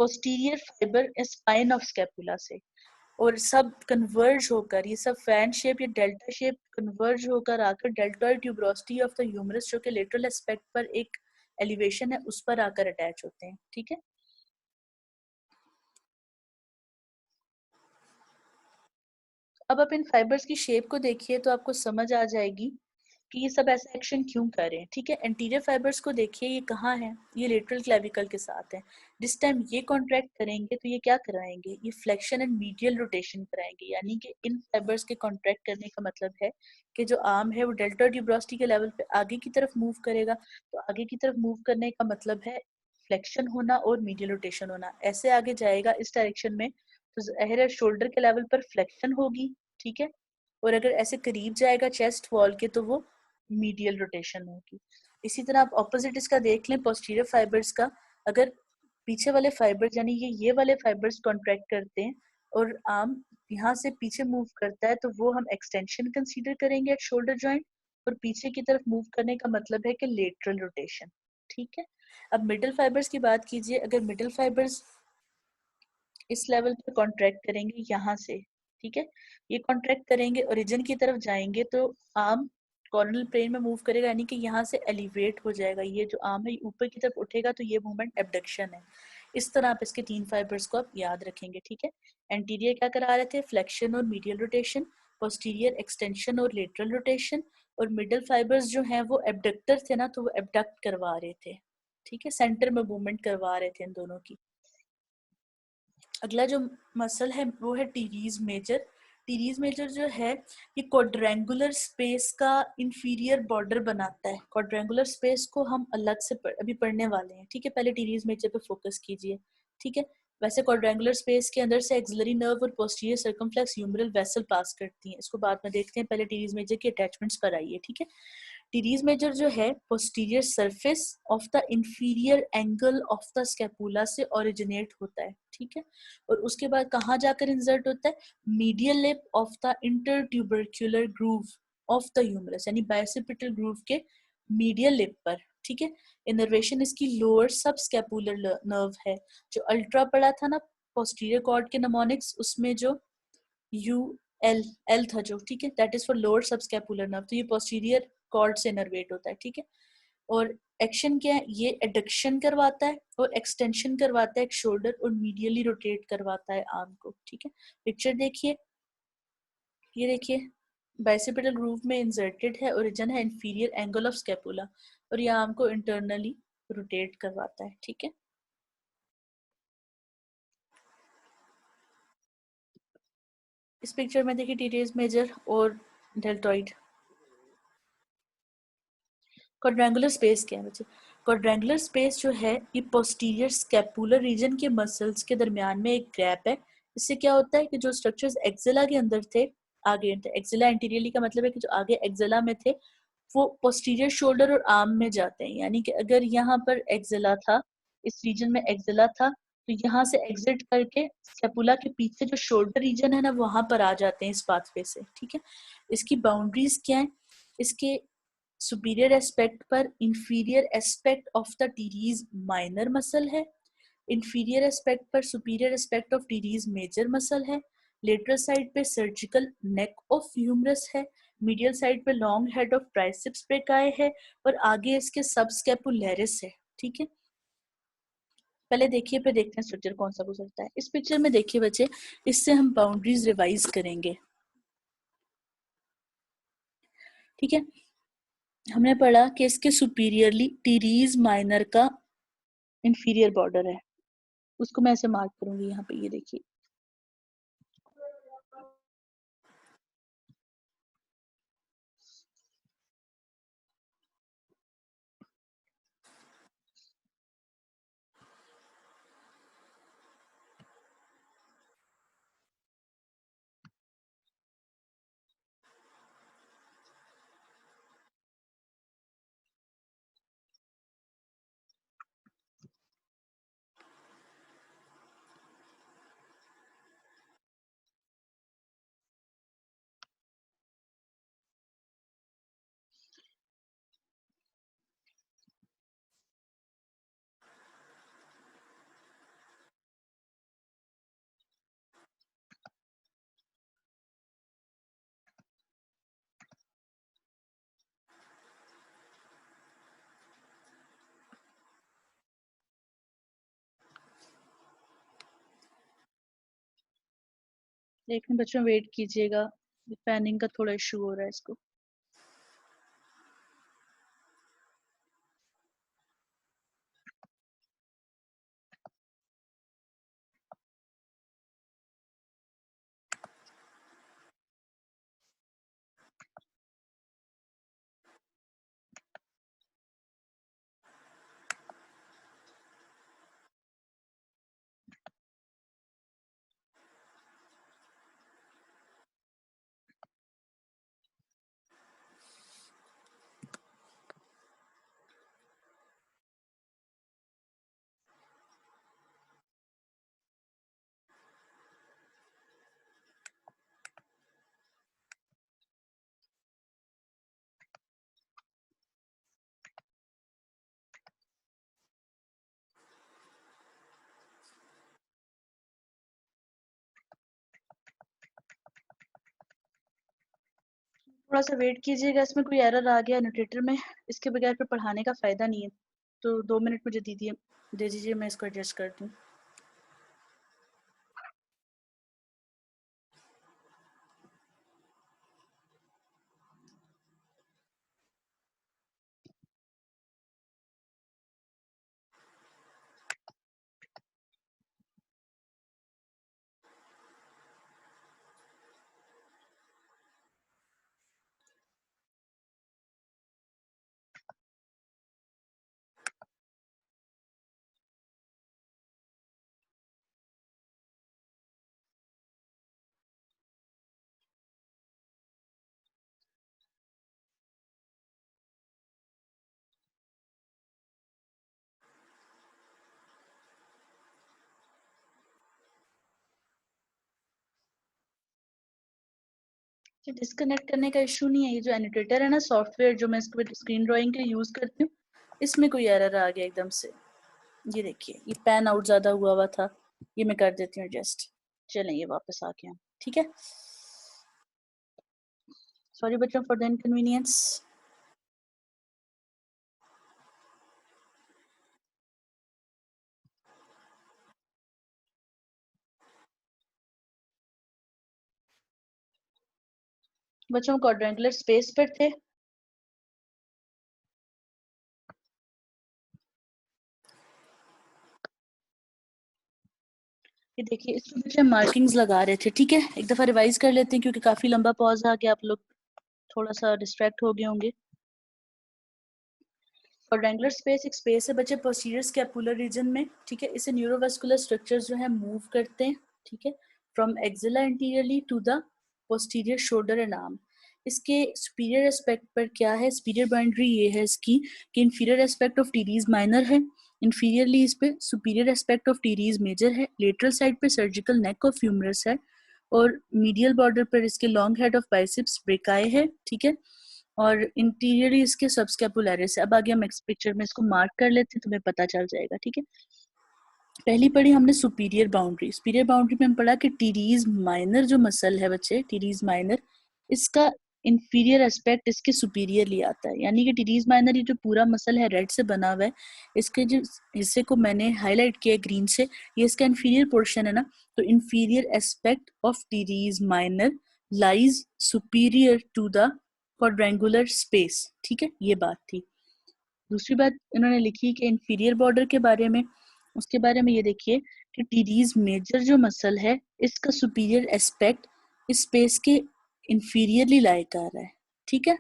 Speaker 1: posterior fiber spine of scapula से, और सब कन्वर्ज होकर, ये सब फैन शेप या डेल्टा शेप कन्वर्ज होकर आकर deltoid tuberosity of the humerus जो कि लेटरल एस्पेक्ट पर एक एलिवेशन है उस पर आकर अटैच होते हैं, ठीक है। अब आप इन फाइबर्स की शेप को देखिए तो आपको समझ आ जाएगी कि ये सब ऐसा एक्शन क्यों कर रहे हैं, ठीक है। एंटीरियर फाइबर्स को देखिए, ये कहाँ है? ये लेटरल क्लेविकल के साथ है। जिस टाइम ये कॉन्ट्रैक्ट करेंगे तो ये क्या कराएंगे? ये फ्लेक्शन एंड मीडियल रोटेशन कराएंगे, यानी कि इन फाइबर्स के कॉन्ट्रैक्ट करने का मतलब है कि जो आर्म है वो डेल्टा ट्यूबरोसिटी के लेवल पे आगे की तरफ मूव करेगा, तो आगे की तरफ मूव करने का मतलब है फ्लेक्शन होना और मीडियल रोटेशन होना। ऐसे आगे जाएगा इस डायरेक्शन में तो जाहिर है शोल्डर के लेवल पर फ्लेक्शन होगी, ठीक है, और अगर ऐसे करीब जाएगा चेस्ट वॉल के तो वो मीडियल रोटेशन होगी। इसी तरह आप ऑपोजिट इसका देख लें पोस्टीरियर फाइबर्स का, अगर पीछे वाले फाइबर्स यानी ये वाले फाइबर्स कॉन्ट्रैक्ट करते हैं और आर्म यहाँ से पीछे मूव करता है तो वो हम एक्सटेंशन कंसीडर करेंगे एट शोल्डर जॉइंट, और पीछे की तरफ मूव करने का मतलब है कि लेटरल रोटेशन, ठीक है। अब मिडल फाइबर्स की बात कीजिए, अगर मिडल फाइबर्स इस लेवल पर कॉन्ट्रैक्ट करेंगे यहाँ से, ठीक है, ये कॉन्ट्रैक्ट करेंगे ओरिजिन की तरफ जाएंगे तो आर्म कॉर्नल प्लेन में मूव करेगा, यानी कि यहाँ से एलिवेट हो जाएगा, ये जो आर्म है ऊपर की तरफ उठेगा, तो ये मूवमेंट एबडक्शन है। इस तरह आप इसके 3 फाइबर्स को आप याद रखेंगे, ठीक है। एंटीरियर क्या करा रहे थे, फ्लेक्शन और मीडियल रोटेशन, पोस्टीरियर एक्सटेंशन और लेटरल रोटेशन, और मिडल फाइबर्स जो हैं वो एबडक्टर थे ना, तो वो एबडक्ट करवा रहे थे, ठीक है, सेंटर में मूवमेंट करवा रहे थे इन दोनों की। अगला जो मसल है वो है टीरीज मेजर। टीरीज मेजर जो है ये क्वाड्रेंगुलर स्पेस का इंफीरियर बॉर्डर बनाता है। क्वाड्रेंगुलर स्पेस को हम अलग से अभी पढ़ने वाले हैं, ठीक है, पहले टीरीज मेजर पे फोकस कीजिए, ठीक है। वैसे क्वाड्रेंगुलर स्पेस के अंदर से एक्सिलरी नर्व और पोस्टीरियर सर्कमफ्लेक्स ह्यूमरल वेसल पास करती हैं, इसको बाद में देखते हैं, पहले टीरीज मेजर की अटैचमेंट्स पर आइए, ठीक है। टीरीज मेजर जो है posterior surface of the inferior angle of the scapula से ओरिजिनेट होता है, ठीक है, और उसके बाद कहाँ जाकर इंसर्ट होता है, medial lip of the intertubercular groove of the humerus, यानी बायसिपिटल ग्रूव के मीडियल लिप पर, ठीक है। इनर्वेशन इसकी लोअर सब स्कैपुलर नर्व है। जो अल्ट्रा पड़ा था ना पोस्टीरियर कॉर्ड के नमोनिक्स, उसमें जो यू एल एल था जो, ठीक है, that is for lower subscapular nerve, तो ये पोस्टीरियर कॉर्ड से इनर्वेट होता है, ठीक है। और एक्शन क्या है, ये एडक्शन करवाता है और एक्सटेंशन करवाता है एक शोल्डर, और मीडियली रोटेट करवाता है आर्म को, ठीक है। पिक्चर देखिए, ये देखिए, बाइसेपिटल ग्रूव में इंसर्टेड है, ओरिजिन है इंफीरियर एंगल ऑफ स्कैपुला, और ये आर्म को इंटरनली रोटेट करवाता है, ठीक है। इस पिक्चर में देखिए टीरेस मेजर और डेल्टॉइड। क्वाड्रेंगुलर स्पेस क्या है बच्चे, क्वाड्रेंगुलर स्पेस जो है ये पोस्टीरियर स्कैपुलर रीजन के मसल्स के दरमियान में एक गैप है। इससे क्या होता है कि जो स्ट्रक्चर्स एक्सिला के अंदर थे, आगे एक्सिला एंटीरियरली का मतलब है कि जो आगे एक्सिला में थे वो पोस्टीरियर शोल्डर और आर्म में जाते हैं, यानी कि अगर यहाँ पर एक्सिला था, इस रीजन में एक्सिला था, तो यहाँ से एग्जिट करके स्कैपुला के पीछे जो शोल्डर रीजन है ना वहां पर आ जाते हैं इस पाथवे से, ठीक है। इसकी बाउंड्रीज क्या है, इसके सुपीरियर एस्पेक्ट पर inferior aspect of the teres minor muscle है, इंफीरियर एस्पेक्ट पर superior aspect of teres major muscle है, लेटरल साइड पे सर्जिकल नेक ऑफ ह्यूमरस है, मीडियल साइड पे long head of triceps brachii है, और आगे इसके सबस्कैपुलरिस है, ठीक है। पहले देखिए, फिर देखते हैं स्ट्रक्चर कौन सा गुजरता है। इस पिक्चर में देखिए बच्चे, इससे हम बाउंड्रीज रिवाइज करेंगे, ठीक है। हमने पढ़ा कि इसके सुपीरियरली टीरीज माइनर का इंफीरियर बॉर्डर है, उसको मैं ऐसे मार्क करूंगी यहाँ पे, ये देखिए। देखने बच्चों वेट कीजिएगा, पैनिंग का थोड़ा इशू हो रहा है इसको। थोड़ा सा वेट कीजिएगा, इसमें कोई एरर आ गया एनोटेटर में, इसके बगैर फिर पढ़ाने का फ़ायदा नहीं है। तो 2 मिनट मुझे दे दीजिए, मैं इसको एडजस्ट कर दूँ। डिस्कनेक्ट करने का इशू नहीं है, ये जो एनोटेटर है ना सॉफ्टवेयर जो मैं इसको स्क्रीन ड्राइंग के लिए यूज़ करती हूँ, इसमें कोई एरर आ गया एकदम से। ये देखिए, ये पैन आउट ज़्यादा हुआ था, ये मैं कर देती हूँ एडजस्ट। चलें, ये वापस आ गया, ठीक है। सॉरी बच्चों फॉर द इनकन्वीनियंस। बच्चों क्वाड्रेंगुलर स्पेस पर थे। ये देखिए, इसमें बच्चे मार्किंग्स लगा रहे थे, ठीक है। एक दफ़ा रिवाइज कर लेते हैं क्योंकि काफ़ी लंबा पॉज आ गया, आप लोग थोड़ा सा डिस्ट्रैक्ट हो गए होंगे। क्वाड्रेंगुलर स्पेस एक स्पेस है बच्चे पोस्टीरियर स्कैपुलर रीजन में, ठीक है। इसे न्यूरोवास्कुलर स्ट्रक्चर्स जो है मूव करते हैं, ठीक है, from axilla anteriorly to the posterior shoulder and arm. इसके सुपीरियर एस्पेक्ट पर क्या है, सुपीरियर बाउंड्री ये है इसकी कि inferior aspect of teres minor है, इंफीरियरली इस पे superior aspect of teres major है, लेटरल साइड पे सर्जिकल नेक ऑफ ह्यूमरस है, और मीडियल बॉर्डर पर इसके long head of biceps brachii है, ठीक है, और इंटीरियरली इसके सबस्कैपुलरिस है। अब आगे हम नेक्स्ट पिक्चर में इसको मार्क कर लेते हैं, तुम्हें पता चल जाएगा, ठीक है। पहली पढ़ी हमने सुपीरियर बाउंड्री में हम पढ़ा कि टीरीज माइनर जो मसल है बच्चे, टीरीज माइनर, इसका इंफीरियर एस्पेक्ट इसके सुपीरियरली आता है, यानी कि टीरीज माइनर ये जो पूरा मसल है रेड से बना हुआ है, इसके जो हिस्से को मैंने हाईलाइट किया ग्रीन से, ये इसका इंफीरियर पोर्शन है ना, तो inferior aspect of teres minor lies superior to the quadrangular space, ठीक है, ये बात थी। दूसरी बात इन्होंने लिखी कि इंफीरियर बॉर्डर के बारे में, उसके बारे में ये देखिए कि टीरीज मेजर जो मसल है इसका सुपीरियर एस्पेक्ट इस स्पेस के इंफीरियरली लाई कर रहा है, ठीक है।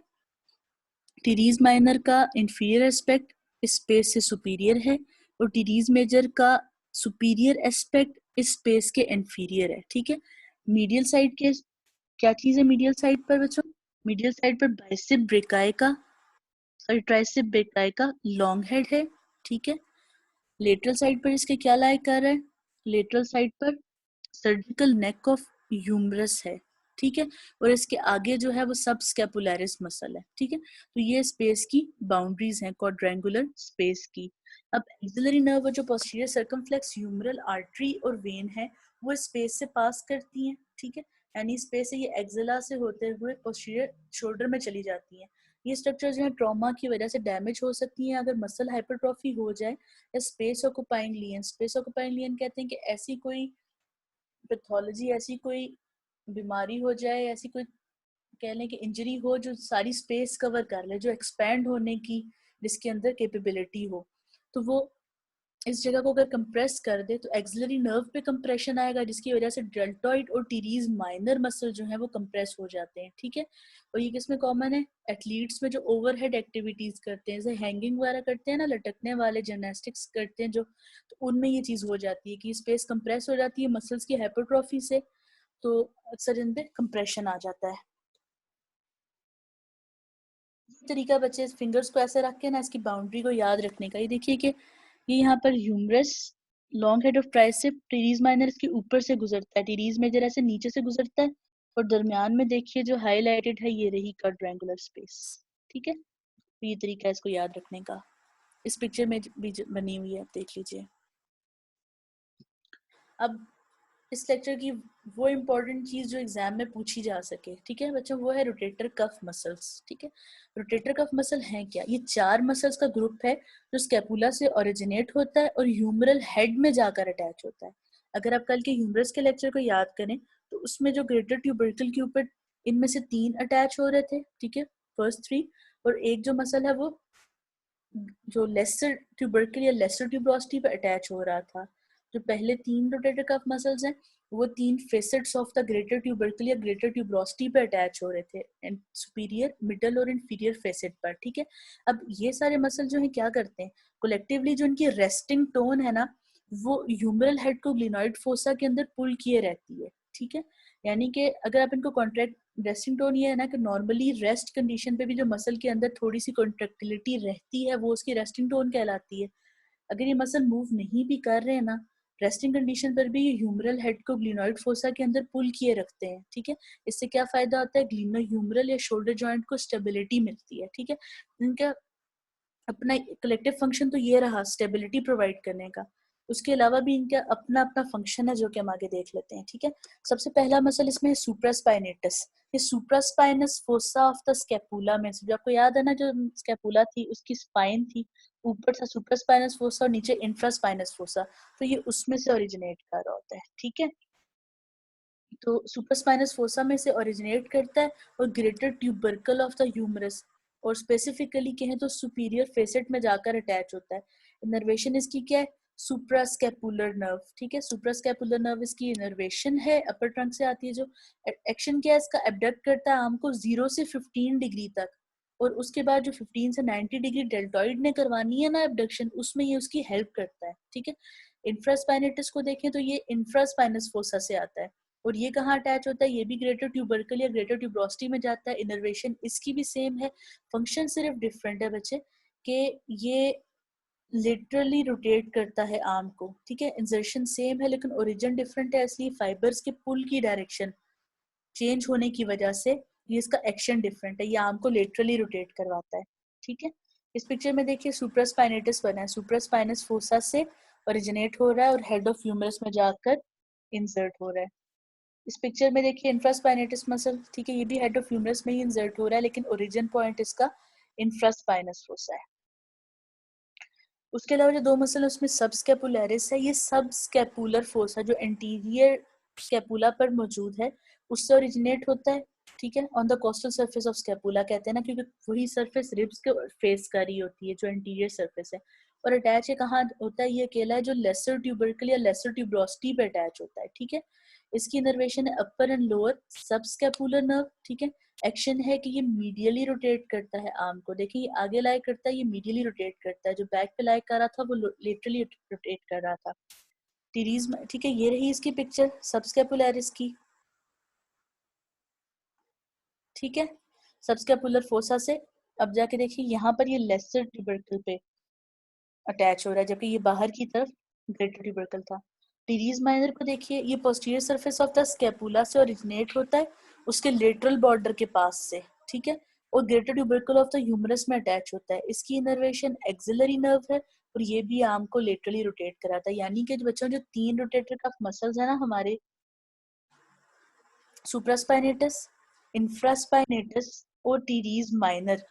Speaker 1: टीरीज माइनर का इंफीरियर एस्पेक्ट इस स्पेस से सुपीरियर है, और टीरीज मेजर का सुपीरियर एस्पेक्ट इस स्पेस के इंफीरियर है, ठीक है। मीडियल साइड के क्या चीज है मीडियल साइड पर बच्चों, मीडियल साइड पर बाइसेप ब्रेकाई का, सॉरी ट्राइसेप ब्रेकाई का लॉन्ग हेड है, ठीक है। लेटरल साइड पर इसके क्या लाई कर रहा है, लेटरल साइड पर सर्जिकल नेक ऑफ ह्यूमरस है, ठीक है, और इसके आगे जो है वो सब स्कैपुलरिस मसल है, ठीक है। तो ये स्पेस की बाउंड्रीज हैं क्वाड्रेंगुलर स्पेस की। अब एक्सिलरी नर्व जो पोस्टीरियर सर्कमफ्लेक्स ह्यूमरल आर्टरी और वेन है वो स्पेस से पास करती हैं, ठीक है, यानी स्पेस से ये एक्सिला से होते हुए पोस्टीरियर शोल्डर में चली जाती हैं। ये स्ट्रक्चर जो है ट्रॉमा की वजह से डैमेज हो सकती हैं अगर मसल हाइपरट्रॉफी हो जाए, या स्पेस ऑक्यूपाइंग लियन, स्पेस ऑक्यूपाइंग लियन कहते हैं कि ऐसी कोई पैथोलॉजी, ऐसी कोई बीमारी हो जाए, ऐसी कोई कह लें कि इंजरी हो जो सारी स्पेस कवर कर ले, जो एक्सपैंड होने की जिसके अंदर कैपेबिलिटी हो, तो वो इस जगह को अगर कंप्रेस कर दे तो एक्सिलरी नर्व पे कंप्रेशन आएगा, जिसकी वजह से डेल्टॉइड और टीरीज माइनर मसल जो है वो कंप्रेस हो जाते हैं, ठीक है। और ये किसमें कॉमन है, एथलीट्स में जो ओवरहेड एक्टिविटीज करते हैं, जैसे हैंगिंग वगैरह करते हैं ना, लटकने वाले जिमनास्टिक्स करते हैं जो, तो उनमें ये चीज हो जाती है कि स्पेस कंप्रेस हो जाती है मसल्स की हाइपरट्रॉफी से, तो अक्सर इन पे कंप्रेशन आ जाता है। तरीका बच्चे फिंगर्स को ऐसे रख के ना इसकी बाउंड्री को याद रखने का, ये देखिए कि ये यहाँ पर humerus long head of tricep teres minor इसके ऊपर से गुजरता है, टीरीज मेजर ऐसे नीचे से गुजरता है, और दरमियान में देखिए जो हाईलाइटेड है ये रही क्वाड्रेंगुलर स्पेस, ठीक है। तो ये तरीका है इसको याद रखने का, इस पिक्चर में भी बनी हुई है, आप देख लीजिए। अब इस लेक्चर की वो इम्पोर्टेंट चीज जो एग्जाम में पूछी जा सके, ठीक है बच्चों, वो है रोटेटर कफ मसल्स। ठीक है, रोटेटर कफ मसल है क्या? ये 4 मसल्स का ग्रुप है जो स्कैपुला से ओरिजिनेट होता है और ह्यूमरल हेड में जाकर अटैच होता है। अगर आप कल के ह्यूमरस के लेक्चर को याद करें तो उसमें जो ग्रेटर ट्यूबरकल के ऊपर इनमें से 3 अटैच हो रहे थे, ठीक है, फर्स्ट 3, और एक जो मसल है वो जो लेसर ट्यूबरकल या लेसर ट्यूबरोसिटी पे अटैच हो रहा था। जो पहले 3 रोटेटर कफ मसल्स हैं वो 3 facets of the greater tubercle या ग्रेटर ट्यूबरोसिटी पे अटैच हो रहे थे, एंड सुपीरियर, मिडल और इंफीरियर फेसेट पर। ठीक है, अब ये सारे मसल जो है क्या करते हैं कोलेक्टिवली, जो उनकी रेस्टिंग टोन है ना वो ह्यूमरल हेड को ग्लिनॉइड फोसा के अंदर पुल किए रहती है। ठीक है, यानी कि अगर आप इनको कॉन्ट्रैक्ट, रेस्टिंग टोन ये है ना कि नॉर्मली रेस्ट कंडीशन पे भी जो मसल के अंदर थोड़ी सी कॉन्ट्रैक्टिलिटी रहती है वो उसकी रेस्टिंग टोन कहलाती है। अगर ये मसल मूव नहीं भी कर रहे हैं ना रेस्टिंग कंडीशन पर भी, ये ह्यूमरल हेड को ग्लिनॉइड फोसा के अंदर पुल किए रखते हैं। ठीक है, इससे क्या फायदा होता है, ग्लिनो ह्यूमरल या शोल्डर जॉइंट को स्टेबिलिटी मिलती है। ठीक है, इनका अपना कलेक्टिव फंक्शन तो ये रहा स्टेबिलिटी प्रोवाइड करने का, उसके अलावा भी इनका अपना अपना फंक्शन है जो कि हम आगे देख लेते हैं। ठीक है, सबसे पहला मसल इसमें है सुप्रास्पाइनेटस। ये सुप्रास्पाइनस फोसा ऑफ द स्कैपुला में से, जो आपको याद है ना जो स्कैपुला थी उसकी स्पाइन थी, ऊपर था सुप्रास्पाइनस फोसा और नीचे इंफ्रास्पाइनस फोसा, तो ये उसमें से ओरिजिनेट कर रहा होता है। ठीक है, तो सुपरस्पाइनस फोसा में से ओरिजिनेट करता है और greater tubercle of the humerus और स्पेसिफिकली कहें तो सुपीरियर फेसेट में जाकर अटैच होता है। इनर्वेशन इसकी क्या है, सुप्रास्कैपुलर नर्व। ठीक है, सुप्रास्कैपुलर नर्व इसकी इनर्वेशन है, अपर ट्रंक से आती है। जो एक्शन क्या है इसका, एबडक्ट करता है आर्म को 0 से 15 डिग्री तक, और उसके बाद जो 15 से 90 डिग्री डेल्टॉइड ने करवानी है ना एबडक्शन, उसमें ये उसकी हेल्प करता है। ठीक है, इंफ्रास्पाइनेटस को देखें तो ये इंफ्रास्पाइनस फोसा से आता है, और ये कहाँ अटैच होता है, ये भी ग्रेटर ट्यूबरकल या ग्रेटर ट्यूब्रोसिटी में जाता है। इनर्वेशन इसकी भी सेम है, फंक्शन सिर्फ डिफरेंट है बच्चे, कि ये लिटरली रोटेट करता है आर्म को। ठीक है, इंसर्शन सेम है लेकिन ओरिजिन डिफरेंट है, इसलिए फाइबर्स के पुल की डायरेक्शन चेंज होने की वजह से ये इसका एक्शन डिफरेंट है, ये आर्म को लेटरली रोटेट करवाता है। ठीक है, इस पिक्चर में देखिए सुप्रास्पाइनेटस बना है, सुप्रास्पाइनस फोसा से ओरिजिनेट हो रहा है और हेड ऑफ ह्यूमरस में जाकर इंसर्ट हो रहा है। इस पिक्चर में देखिए इंफ्रास्पाइनेटस मसल, ठीक है, ये भी हेड ऑफ ह्यूमरस में ही इंसर्ट हो रहा है लेकिन ओरिजिन पॉइंट इसका इंफ्रास्पाइनस फोसा है। उसके अलावा जो 2 मसल है उसमें सबस्कैपुलरिस है, ये सबस्कैपुलर फोसा जो एंटीरियर स्कैपुला पर मौजूद है उससे ओरिजिनेट होता है। ठीक है, on the coastal surface of scapula कहते हैं ना, क्योंकि वही सरफेस रिब्स के फेस कर रही होती है जो एंटीरियर सरफेस है, और अटैच है कहाँ होता है, ये अकेला है जो लेसर ट्यूबरकल या लेसर ट्यूब्रोसिटी पे अटैच होता है। ठीक है, इसकी इनर्वेशन है अपर एंड लोअर सबस्कैपुलर नर्व। ठीक है, एक्शन है कि ये मीडियली रोटेट करता है आर्म को, देखिए ये आगे लाई करता है, ये मीडियली रोटेट करता है, जो बैक पे लाई कर रहा था वो लेटरली रोटेट कर रहा था। टीरीज में, ठीक है, ये रही इसकी पिक्चर सबस्कैपुलरिस की। ठीक है, सबस्कैपुलर फोसा से अब जाके देखिए यहाँ पर ये लेसर ट्यूबरकल पे अटैच हो रहा है, जबकि ये बाहर की तरफ ग्रेटर ट्यूबरकल था। टीरीज माइनर को देखिए, ये posterior surface of the scapula से ओरिजिनेट होता है उसके लेटरल बॉर्डर के पास से। ठीक है, और greater tubercle of the humerus में अटैच होता है, इसकी इनर्वेशन एक्सिलरी नर्व है और ये भी आर्म को लेटरली रोटेट कराता है। यानी कि बच्चों जो 3 रोटेटर कफ मसल्स है ना हमारे, सुप्रास्पाइनेटस, इंफ्रास्पाइनेटस और टीरीज माइनर,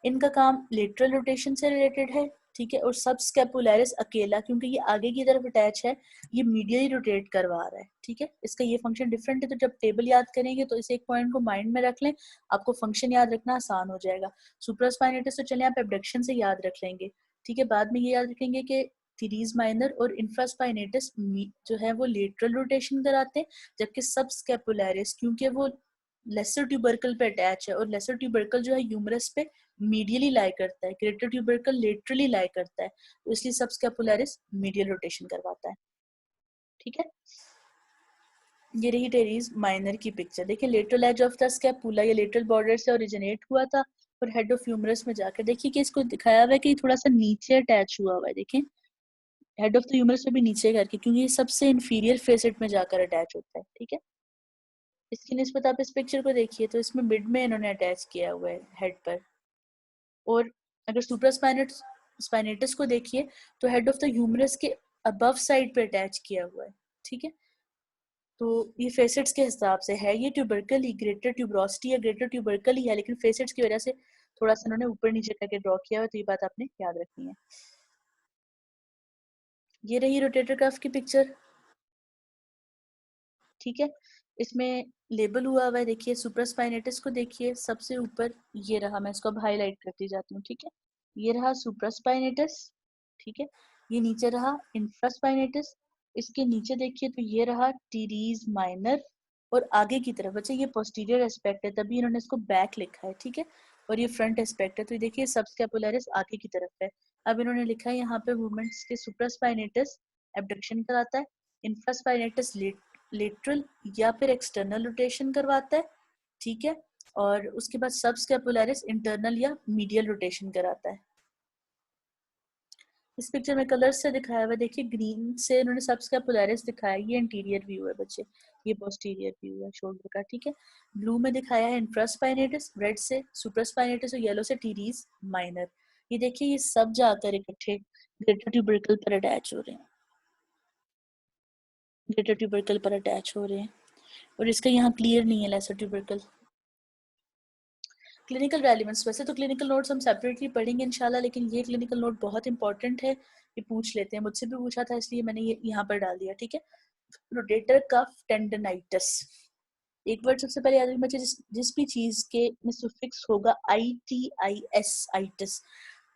Speaker 1: इनका काम लेटरल रोटेशन से रिलेटेड है। ठीक है, और सब स्कैपुलरिस अकेला क्योंकि ये आगे की तरफ अटैच है, ये मीडियली रोटेट करवा रहा है। ठीक है, इसका ये फंक्शन डिफरेंट है, तो जब टेबल याद करेंगे तो इस एक पॉइंट को माइंड में रख लें, आपको फंक्शन याद रखना आसान हो जाएगा। सुप्रास्पाइनेटस तो चले आप एबडक्शन से याद रख लेंगे। ठीक है, बाद में ये याद रखेंगे कि थीरीज माइनर और इंफ्रास्पाइनेटस जो है वो लेटरल रोटेशन कराते हैं, जबकि सब स्कैपुलरिस क्योंकि वो लेसर ट्यूबरकल पे अटैच है और लेसर ट्यूबरकल जो है ह्यूमरस पे मीडियली लाई करता है, ग्रेटर ट्यूबरकल लेटरली लाई करता है, तो इसलिए सबस्कैपुलरिस मीडियल रोटेशन करवाता है। ठीक है, ये रही टेरीज माइनर की पिक्चर। देखिए lateral edge of the scapula, ये लेटरल बॉर्डर से ओरिजिनेट हुआ था और हेड ऑफ ह्यूमरस में जाकर देखिए कि इसको दिखाया हुआ है कि थोड़ा सा नीचे अटैच हुआ हुआ है। देखिए हेड ऑफ द ह्यूमरस में भी नीचे करके, क्योंकि ये सबसे इंफीरियर फेसेट में जाकर अटैच होता है। ठीक है, इसकी निस्बत आप इस पिक्चर को देखिए तो इसमें मिड में इन्होंने अटैच किया हुआ है हेड पर, और अगर सुप्रास्पाइनेटस स्पाइनेटस को देखिए तो हेड ऑफ द ह्यूमरस के अबव साइड पे अटैच किया हुआ है। ठीक है, तो ये फेसेट्स के हिसाब से है, ये ट्यूबरकली ग्रेटर ट्यूबरोसिटी या ग्रेटर ट्यूबरकली है, लेकिन फेसेट्स की वजह से थोड़ा सा इन्होंने ऊपर नीचे करके ड्रॉ किया है, तो ये बात आपने याद रखनी है। ये रही रोटेटर कफ की पिक्चर, ठीक है। इसमें लेबल हुआ हुआ है, देखिए सुप्रास्पाइनेटस को देखिए सबसे ऊपर, ये रहा, मैं इसको अब हाईलाइट करती जाती हूँ, ठीक है। ये रहा सुप्रास्पाइनेटस, ठीक है। ये नीचे रहा इंफ्रास्पाइनेटस, इसके नीचे देखिए तो ये रहा टीरीज माइनर, और आगे की तरफ बच्चे ये पोस्टीरियर एस्पेक्ट है, तभी इन्होंने इसको बैक लिखा है, ठीक है। और ये फ्रंट एस्पेक्ट है, तो ये देखिए सबस्कैपुलरिस आगे की तरफ है। अब इन्होंने लिखा है यहाँ पे मूवमेंट्स के सुप्रास्पाइनेटस एब्डक्शन कराता है, इंफ्रास्पाइनेटस लेटरल या फिर एक्सटर्नल रोटेशन करवाता है, ठीक है। और उसके बाद सबस्कैपुलरिस इंटरनल या मीडियल रोटेशन कराता है। इस पिक्चर में कलर से दिखाया हुआ, देखिए ग्रीन से इन्होंने सबस्कैपुलरिस दिखाया, ये इंटीरियर व्यू है बच्चे, ये पोस्टीरियर व्यू है शोल्डर का, ठीक है। ब्लू में दिखाया है इंफ्रास्पाइनेटस, रेड से सुप्रास्पाइनेटस और येलो से टीरीज माइनर। ये देखिए ये सब जाकर इकट्ठे ग्रेटर ट्यूबरकल पर अटैच हो रहे हैं, ग्रेटर ट्यूबरकल पर अटैच हो रहे हैं, और इसका यहाँ क्लियर नहीं है लेसर ट्यूबरकल। क्लिनिकल रेलिवेंस, वैसे तो क्लिनिकल नोट्स हम सेपरेटली पढ़ेंगे इंशाल्लाह, लेकिन ये क्लिनिकल नोट बहुत इंपॉर्टेंट है, ये पूछ लेते हैं, मुझसे भी पूछा था इसलिए मैंने ये यहाँ पर डाल दिया, ठीक है। रोटेटर कफ टेंडनाइटिस, एक वर्ड सबसे पहले याद रखना चाहिए, जिस भी चीज के में सुफिक्स होगा ITIS, आइटिस,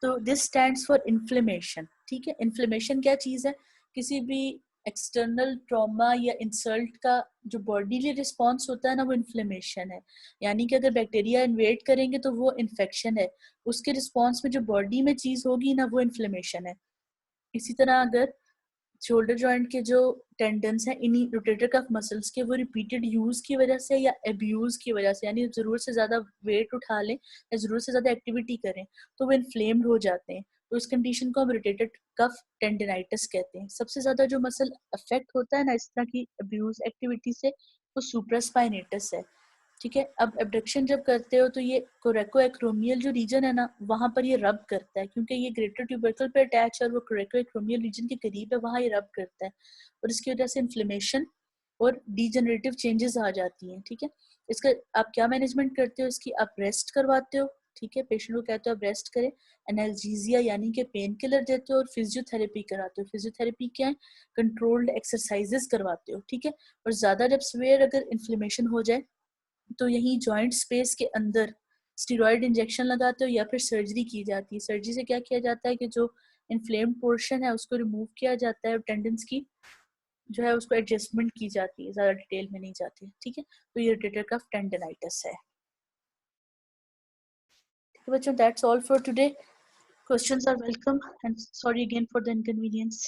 Speaker 1: तो दिस स्टैंड्स फॉर इन्फ्लेमेशन, ठीक है। इन्फ्लेमेशन क्या चीज है, किसी भी एक्सटर्नल ट्रॉमा या इंसल्ट का जो बॉडीली रिस्पॉन्स होता है ना, वो इन्फ्लेमेशन है। यानी कि अगर बैक्टीरिया इन्वेड करेंगे तो वो इन्फेक्शन है, उसके रिस्पॉन्स में जो बॉडी में चीज होगी ना, वो इन्फ्लेमेशन है। इसी तरह अगर शोल्डर जॉइंट के जो टेंडन्स हैं इन्हीं रोटेटर कफ मसल्स के, वो रिपीटेड यूज की वजह से या एब्यूज की वजह से, यानी जरूरत से ज्यादा वेट उठा लें या जरूरत से ज्यादा एक्टिविटी करें तो वो इन्फ्लेम्ड हो जाते हैं, तो इस कंडीशन को हम रोटेटर कफ टेंडनाइटिस कहते हैं। सबसे ज्यादा जो मसल अफेक्ट होता है ना इस तरह की एब्यूज एक्टिविटी से, वो सुप्रास्पाइनेटस है, ठीक है। अब एबडक्शन जब करते हो तो ये कोरेको एक्रोमियल जो रीजन है ना, वहां पर ये रब करता है, क्योंकि ये ग्रेटर ट्यूबरकल पे अटैच है और वो कोरेको एक्रोमियल रीजन के करीब है, वहां ये रब करता है, और इसकी वजह से इन्फ्लेमेशन और डीजनरेटिव चेंजेस आ जाती हैं, ठीक है। इसका आप क्या मैनेजमेंट करते हो, इसकी आप रेस्ट करवाते हो, ठीक है, पेशेंट को कहते हो आप रेस्ट करें, एनाल्जीजिया यानी कि पेन किलर देते हो, और फिजियोथेरेपी कराते हो। फिजियोथेरेपी क्या है, कंट्रोल्ड एक्सरसाइजेस करवाते हो, ठीक है। और ज्यादा जब सीवियर अगर इन्फ्लेमेशन हो जाए तो यही जॉइंट स्पेस के अंदर स्टीरॉयड इंजेक्शन लगाते हो या फिर सर्जरी की जाती है। सर्जरी से क्या किया जाता है कि जो इन्फ्लेम्ड पोर्शन है उसको रिमूव किया जाता है और टेंडन्स की जो है उसको एडजस्टमेंट की जाती है, ज्यादा डिटेल में नहीं जाती है, ठीक है। तो ये रोटेटर कफ टेंडनाइटिस है, ठीक है बच्चों, that's all for today. Questions are welcome and sorry again for the inconvenience.